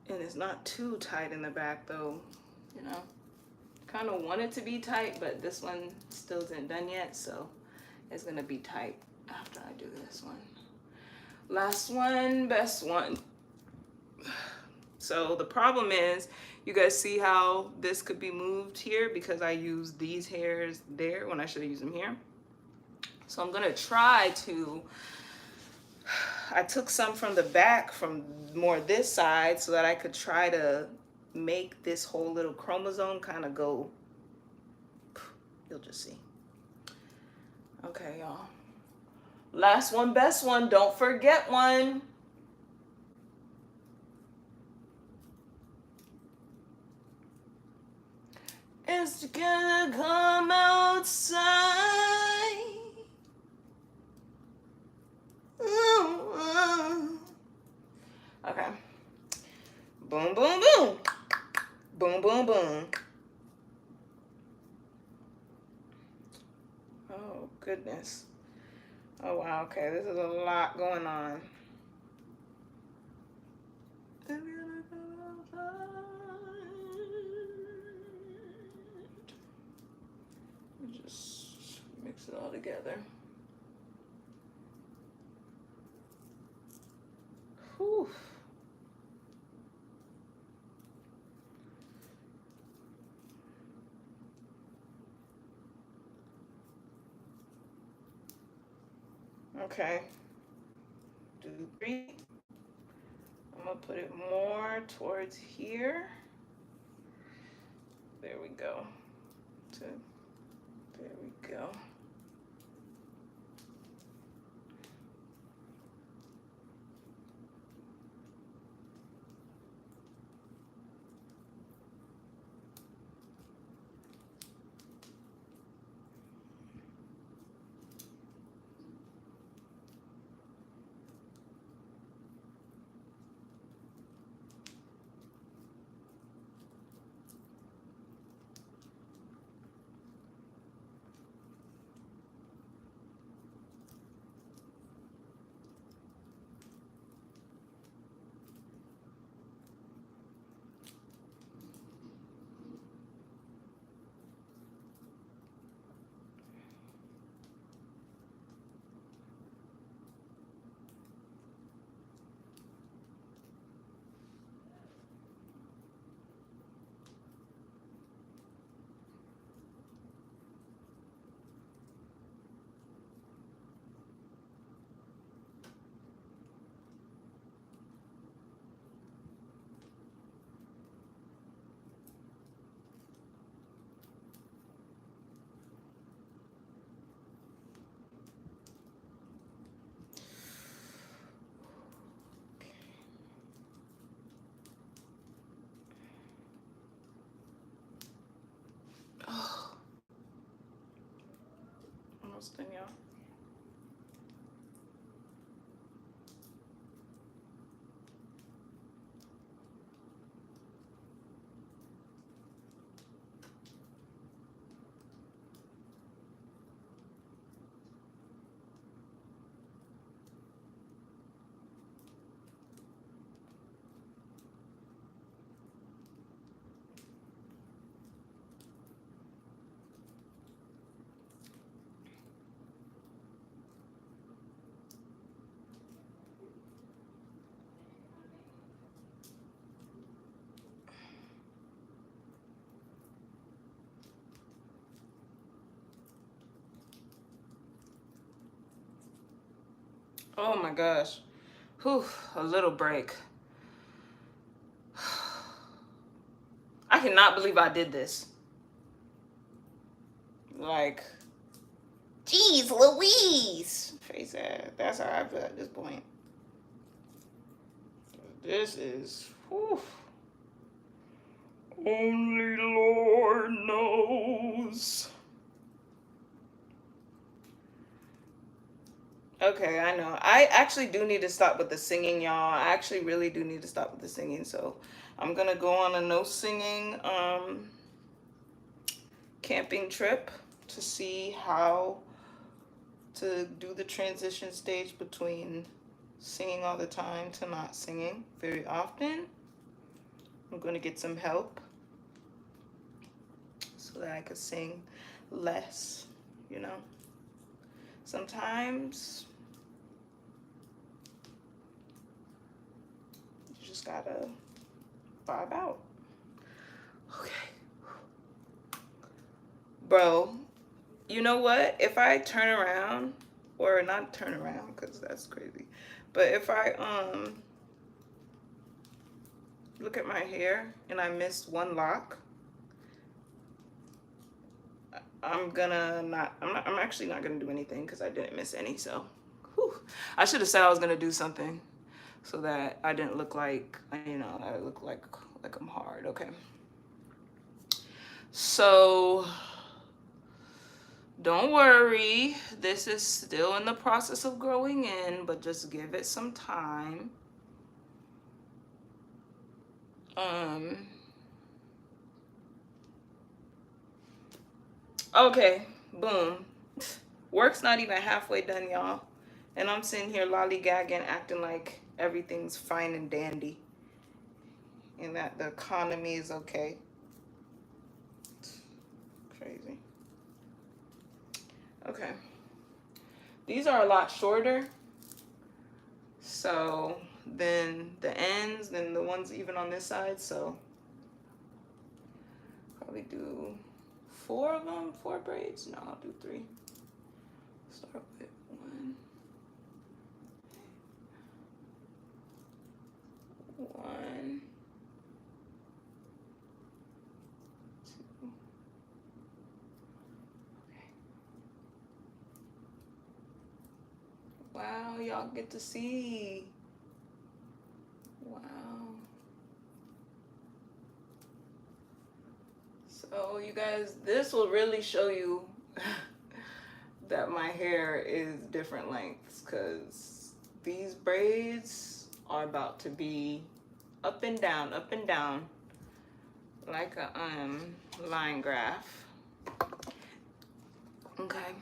and it's not too tight in the back though, you know. Kind of want it to be tight, but this one still isn't done yet, so it's gonna be tight after I do this one. Last one, best one. So the problem is, you guys see how this could be moved here because I use these hairs there when I should have used them here. So I'm gonna try to, I took some from the back from more this side so that I could try to make this whole little chromosome kind of go, you'll just see. Okay, y'all. Last one, best one, don't forget one. It's gonna come outside. Okay. Boom, boom, boom. Boom, boom, boom. Oh, goodness. Oh, wow. Okay, this is a lot going on. Just mix it all together. Whew. Okay. Do 3. I'm gonna put it more towards here. There we go. 2. There we go. Oh. Almost done, y'all. Oh my gosh. Whew, a little break. I cannot believe I did this. Like, geez, Louise. Face ass. That's how I feel at this point. This is, whew. Only Lord knows. Okay, I know. I actually do need to stop with the singing, y'all. I actually really do need to stop with the singing. So I'm gonna go on a no singing camping trip. to see how to do the transition stage between singing all the time to not singing very often. I'm going to get some help so that I could sing less, you know. Sometimes you just gotta vibe out. Okay. Bro, you know what? If I turn around, or not turn around, because that's crazy, but if I look at my hair and I missed one lock, I'm actually not gonna do anything because I didn't miss any. So whew. I should have said I was gonna do something so that I didn't look like, you know, I look like I'm hard. Okay, so don't worry, this is still in the process of growing in, but just give it some time. Okay, boom. Work's not even halfway done, y'all. And I'm sitting here lollygagging, acting like everything's fine and dandy. And that the economy is okay. Crazy. Okay. These are a lot shorter. So then the ends, then the ones even on this side. So probably do 4 of them, 4 braids. No, I'll do 3. Start with 1. 1. 2. Okay. Wow, y'all get to see. Wow. So you guys, this will really show you that my hair is different lengths, because these braids are about to be up and down like a line graph. Okay.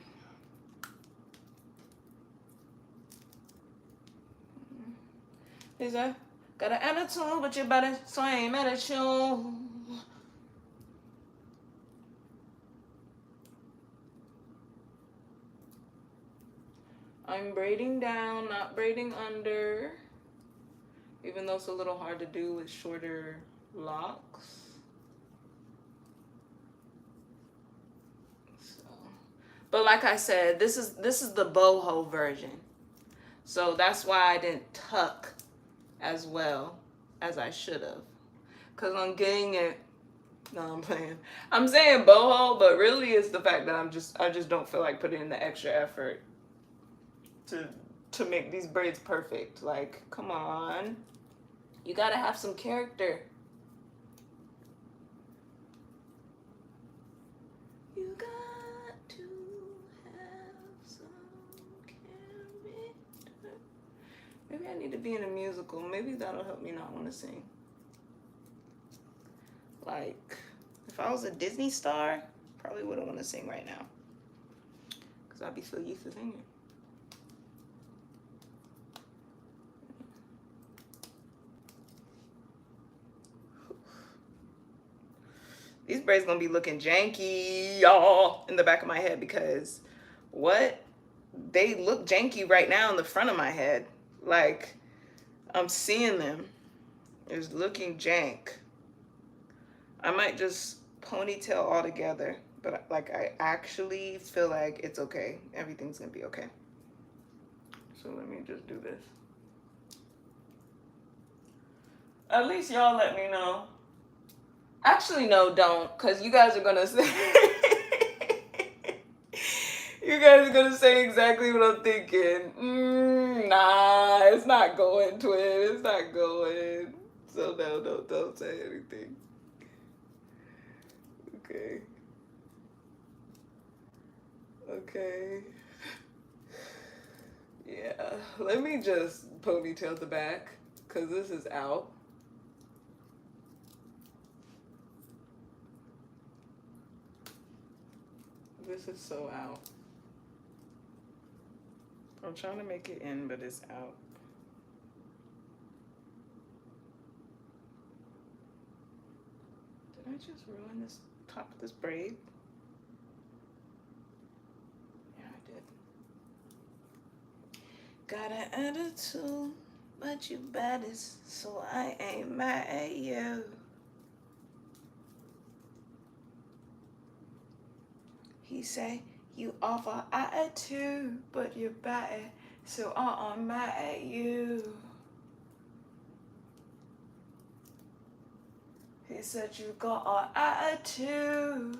Is that got an attitude, but your body swing attitude. I'm braiding down, not braiding under, even though it's a little hard to do with shorter locks. So, but like I said, this is the boho version. So that's why I didn't tuck as well as I should have. Cause I'm getting it. No, I'm playing. I'm saying boho, but really it's the fact that I just don't feel like putting in the extra effort to make these braids perfect. Like, come on. You gotta have some character. You got to have some character. Maybe I need to be in a musical. Maybe that'll help me not want to sing. Like, if I was a Disney star, probably wouldn't want to sing right now. Because I'd be so used to singing. These braids gonna be looking janky, y'all, in the back of my head, because what? They look janky right now in the front of my head. Like, I'm seeing them. It's looking jank. I might just ponytail all together, but like I actually feel like it's okay. Everything's gonna be okay. So let me just do this. At least y'all let me know. Actually, no, don't, because you guys are gonna say you guys are gonna say exactly what I'm thinking. Nah, it's not going, twin. It's not going. So no, don't say anything. Okay. Okay. Yeah. Let me just ponytail the back, because this is out. This is so out. I'm trying to make it in, but it's out. Did I just ruin this top of this braid? Yeah, I did. Got an attitude, but you baddest, so I ain't mad at you. He say, you offer attitude, but you're better, so I'm mad at you. He said, you got an attitude,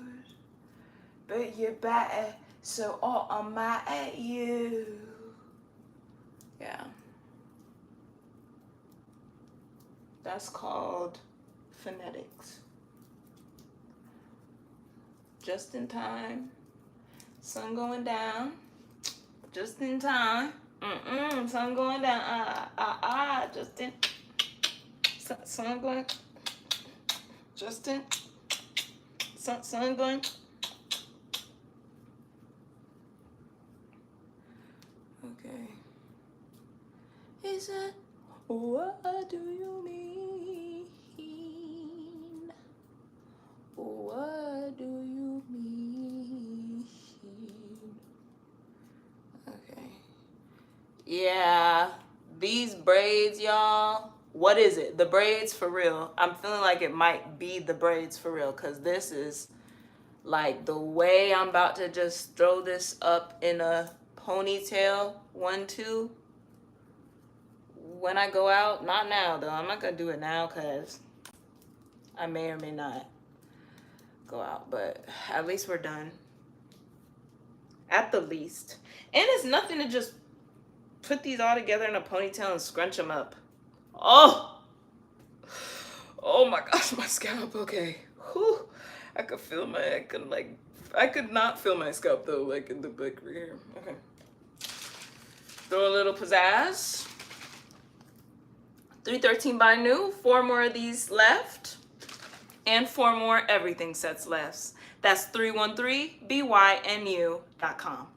but you're better, so I'm mad at you. Yeah. That's called phonetics. Just in time. Sun going down. Just in time. Sun going down. Just in. Sun going. Just in. Sun going. Okay. He said, what do you mean? What do you mean? Okay. Yeah, these braids, y'all. What is it? The braids for real. I'm feeling like it might be the braids for real, because this is like the way I'm about to just throw this up in a ponytail. 1, 2. When I go out, not now though. I'm not gonna do it now because I may or may not go out, but at least we're done. At the least. And it's nothing to just put these all together in a ponytail and scrunch them up. Oh my gosh, my scalp. Okay. Whew. I could feel my, I could not feel my scalp though, like in the back right here. Okay. Throw a little pizzazz. 313 by new. 4 more of these left. And 4 more everything sets left. That's 313bynu.com.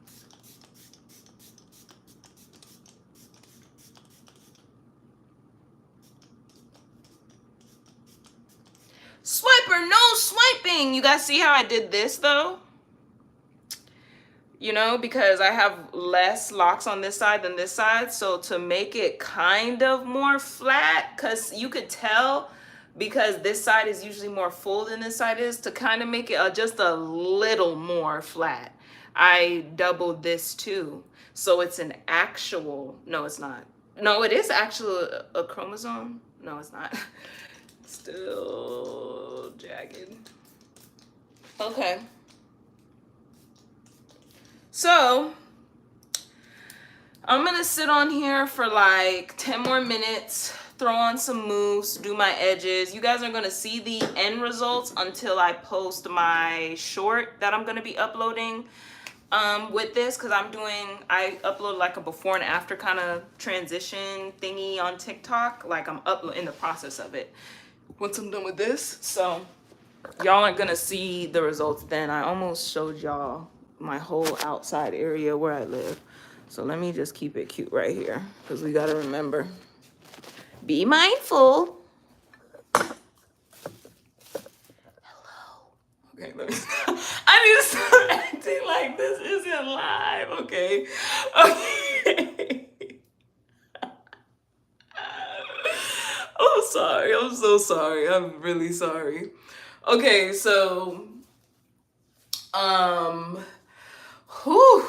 Swiper, no swiping. You guys see how I did this though? You know, because I have less locks on this side than this side. So to make it kind of more flat, because you could tell, because this side is usually more full than this side is, to kind of make it just a little more flat, I doubled this too. So it's an actual, no, it's not. No, it is actually a chromosome. No, it's not. Still jagged. Okay. So I'm gonna sit on here for like 10 more minutes, throw on some mousse, do my edges. You guys are gonna see the end results until I post my short that I'm gonna be uploading with this, because I upload like a before and after kind of transition thingy on TikTok. Like I'm in the process of it once I'm done with this. So y'all aren't gonna see the results then. I almost showed y'all my whole outside area where I live. So let me just keep it cute right here, because we gotta remember, be mindful. Hello. Okay, let me stop. I need to stop acting like this isn't live, okay? Okay. I'm sorry, I'm so sorry. I'm really sorry. Okay, so whew.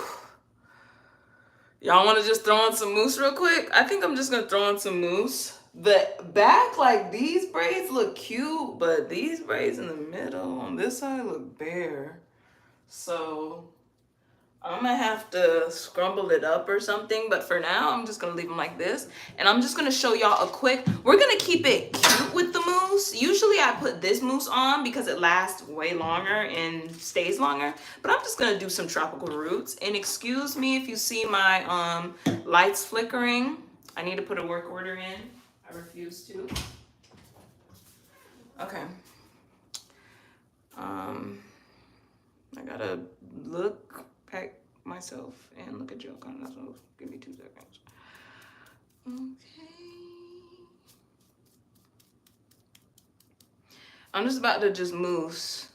Y'all want to just throw on some mousse real quick? I think I'm just going to throw on some mousse. The back, like these braids look cute, but these braids in the middle on this side look bare. So I'm going to have to scrumble it up or something. But for now, I'm just going to leave them like this. And I'm just going to show y'all we're going to keep it cute with the mousse. Usually I put this mousse on because it lasts way longer and stays longer. But I'm just going to do some tropical roots. And excuse me if you see my lights flickering. I need to put a work order in. I refuse to. Okay. I gotta look at myself and look at your comment. So give me 2 seconds. Okay. I'm just about to just mousse,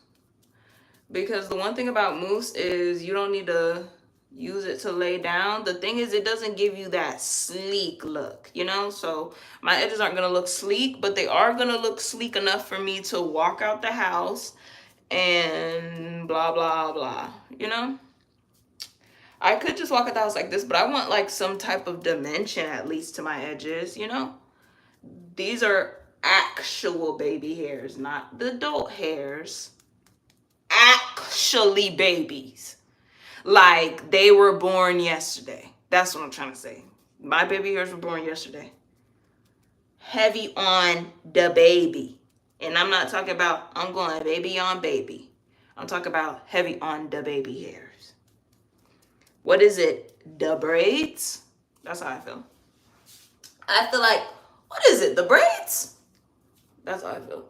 because the one thing about mousse is you don't need to use it to lay down. The thing is, it doesn't give you that sleek look, you know? So my edges aren't gonna look sleek, but they are gonna look sleek enough for me to walk out the house and blah, blah, blah, you know? I could just walk out the house like this, but I want like some type of dimension at least to my edges, you know? These are actual baby hairs, not the adult hairs. Actually babies. Like they were born yesterday. That's what I'm trying to say. My baby hairs were born yesterday. Heavy on the baby. And I'm not talking about I'm going baby on baby. I'm talking about heavy on the baby hairs. What is it? The braids? That's how I feel. I feel like, what is it? The braids? That's how I feel.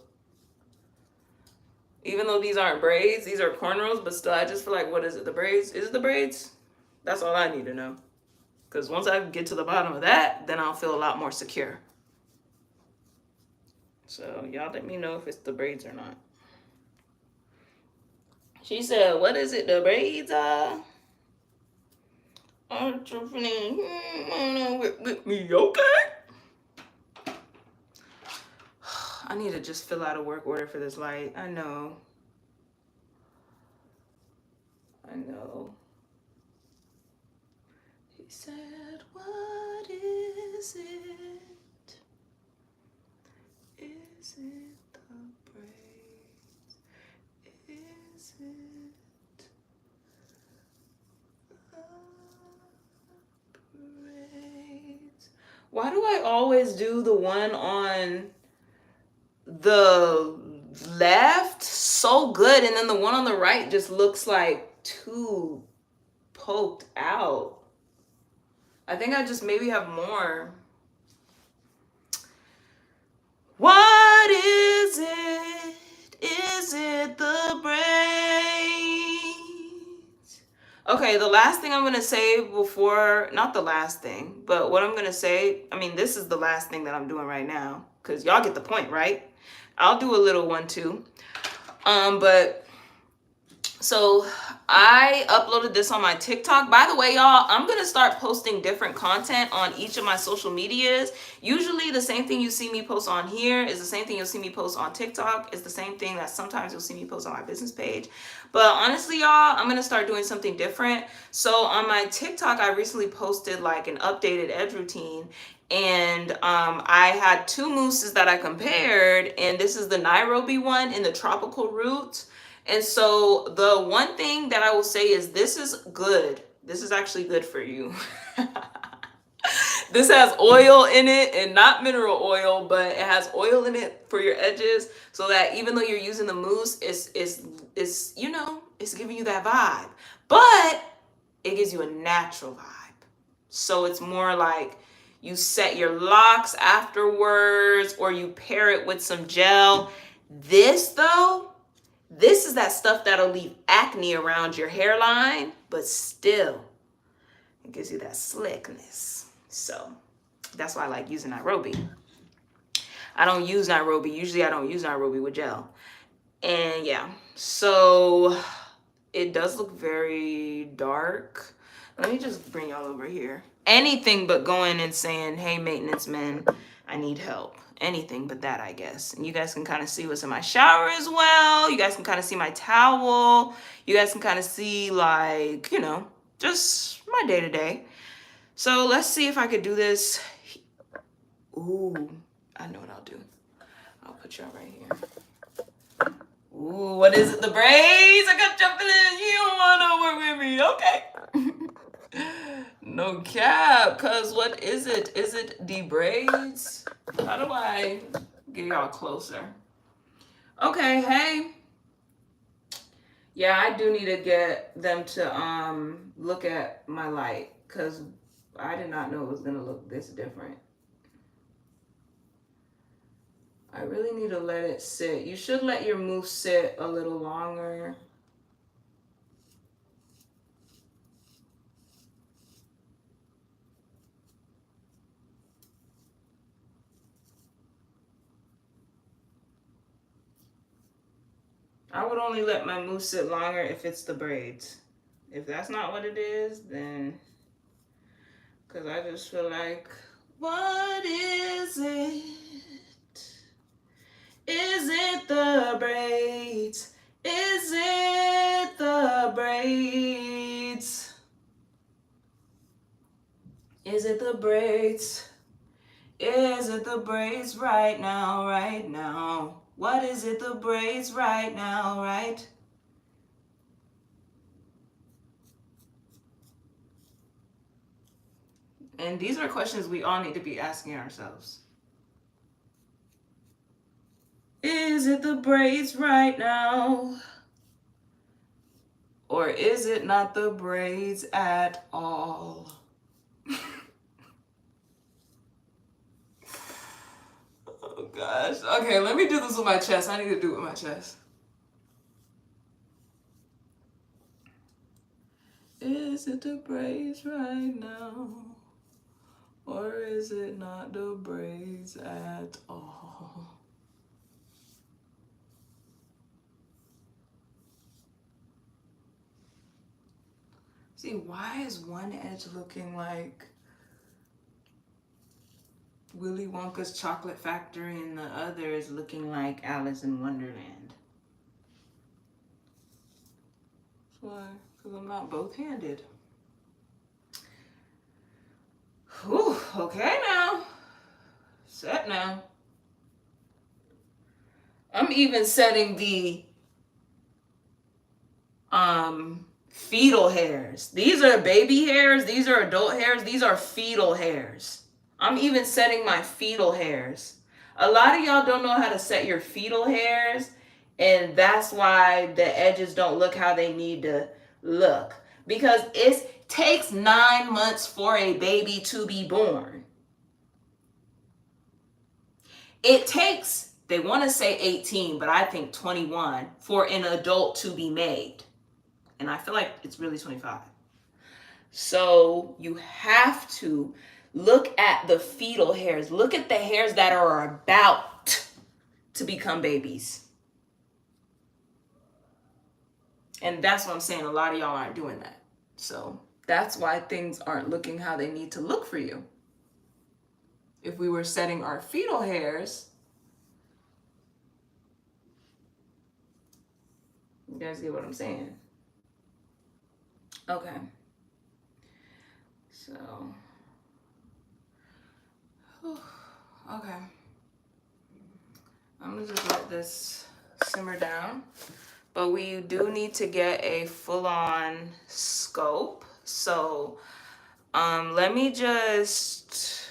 Even though these aren't braids, these are cornrows, but still, I just feel like, what is it? The braids? Is it the braids? That's all I need to know. Because once I get to the bottom of that, then I'll feel a lot more secure. So y'all let me know if it's the braids or not. She said, what is it? The braids are? Aren't you with me, okay? I need to just fill out a work order for this light. I know. He said, what is it? Is it the braids? Is it the braids? Why do I always do the one on the left so good, and then the one on the right just looks like too poked out? I think I just maybe have more. What is it? Is it the braids? Okay, the last thing I'm gonna say before, not the last thing, but what I'm gonna say, I mean, this is the last thing that I'm doing right now, because y'all get the point, right? I'll do a little one too. But so I uploaded this on my TikTok. By the way, y'all, I'm going to start posting different content on each of my social medias. Usually the same thing you see me post on here is the same thing you'll see me post on TikTok. It's the same thing that sometimes you'll see me post on my business page. But honestly, y'all, I'm going to start doing something different. So on my TikTok, I recently posted like an updated edge routine. And I had 2 mousses that I compared. And this is the Nairobi one in the tropical roots. And so the one thing that I will say is this is good. This is actually good for you. This has oil in it, and not mineral oil, but it has oil in it for your edges, so that even though you're using the mousse, it's you know, it's giving you that vibe. But it gives you a natural vibe. So it's more like you set your locks afterwards, or you pair it with some gel. This though, this is that stuff that'll leave acne around your hairline, but still, it gives you that slickness. So that's why I like using Nairobi. I don't use Nairobi. Usually I don't use Nairobi with gel. And yeah, so it does look very dark. Let me just bring y'all over here. Anything but going and saying, hey, maintenance men, I need help. Anything but that, I guess. And you guys can kind of see what's in my shower as well. You guys can kind of see my towel. You guys can kind of see, like, you know, just my day-to-day. So let's see if I could do this. Ooh, I know what I'll do. I'll put y'all right here. Ooh, what is it? The braids? I got jumping in. You don't want to work with me. Okay. No cap, cuz what is it? Is it the braids? How do I get y'all closer? Okay, hey. Yeah, I do need to get them to look at my light, cuz I did not know it was gonna look this different. I really need to let it sit. You should let your mousse sit a little longer. I would only let my mousse sit longer if it's the braids. If that's not what it is, then, because I just feel like, what is it? Is it the braids? Is it the braids? Is it the braids? Is it the braids right now, right now? What is it, the braids right now, right? And these are questions we all need to be asking ourselves. Is it the braids right now? Or is it not the braids at all? Oh gosh. Okay, let me do this with my chest. I need to do it with my chest. Is it the braids right now? Or is it not the braids at all? See, why is one edge looking like Willy Wonka's chocolate factory and the other is looking like Alice in Wonderland? Why? Because I'm not both-handed. Whew, okay now. Set now. I'm even setting the fetal hairs. These are baby hairs, these are adult hairs, these are fetal hairs. I'm even setting my fetal hairs. A lot of y'all don't know how to set your fetal hairs, and that's why the edges don't look how they need to look. Because it takes 9 months for a baby to be born. It takes, they want to say 18, but I think 21 for an adult to be made. And I feel like it's really 25. So you have to look at the fetal hairs. Look at the hairs that are about to become babies. And that's what I'm saying. A lot of y'all aren't doing that. So that's why things aren't looking how they need to look for you. If we were setting our fetal hairs, you guys get what I'm saying? Okay. So, okay. I'm gonna just let this simmer down. But we do need to get a full-on scope. So, let me just,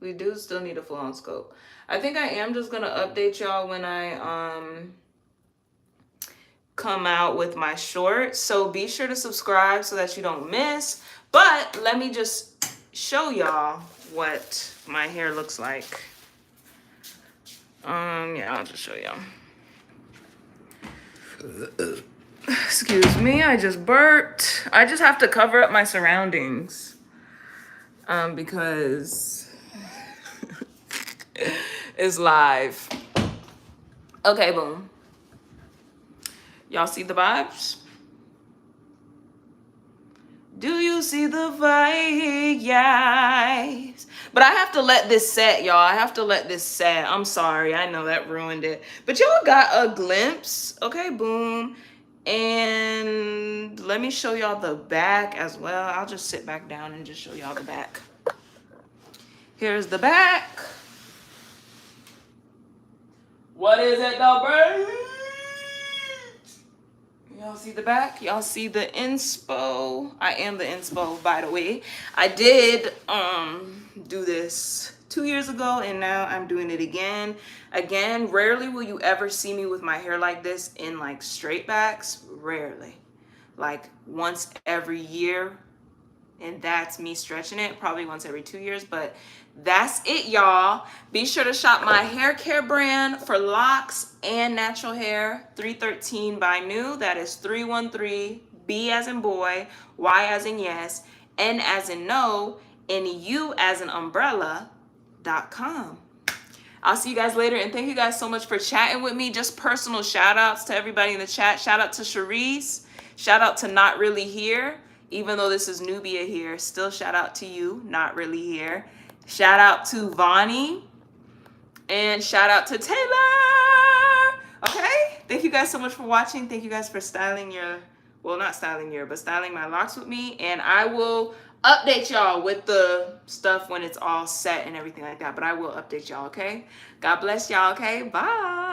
we do still need a full-on scope. I think I am just gonna update y'all when I, come out with my shorts. So be sure to subscribe so that you don't miss. But let me just show y'all what my hair looks like. Yeah, I'll just show y'all. Excuse me, I just burped. I just have to cover up my surroundings. Because it's live. Okay, boom. Y'all see the vibes? Do you see the vibes? But I have to let this set, y'all. I have to let this set. I'm sorry. I know that ruined it. But y'all got a glimpse. Okay, boom. And let me show y'all the back as well. I'll just sit back down and just show y'all the back. Here's the back. What is it, the bird? Y'all see the back? Y'all see the inspo? I am the inspo, by the way. I did do this 2 years ago, and now I'm doing it again. Again, rarely will you ever see me with my hair like this in like straight backs. Rarely. Like once every year, and that's me stretching it, probably once every 2 years, but that's it, y'all. Be sure to shop my hair care brand for locks and natural hair, 313 by New. That is 313, B as in boy, Y as in yes, N as in no, and U as in umbrella.com. I'll see you guys later. And thank you guys so much for chatting with me. Just personal shout outs to everybody in the chat. Shout out to Cherise. Shout out to Not Really Here. Even though this is Nubia here, still shout out to you, Not Really Here. Shout out to Vonnie. And shout out to Taylor. Okay? Thank you guys so much for watching. Thank you guys for styling your, well, not styling your, but styling my locks with me. And I will update y'all with the stuff when it's all set and everything like that. But I will update y'all, okay? God bless y'all, okay? Bye.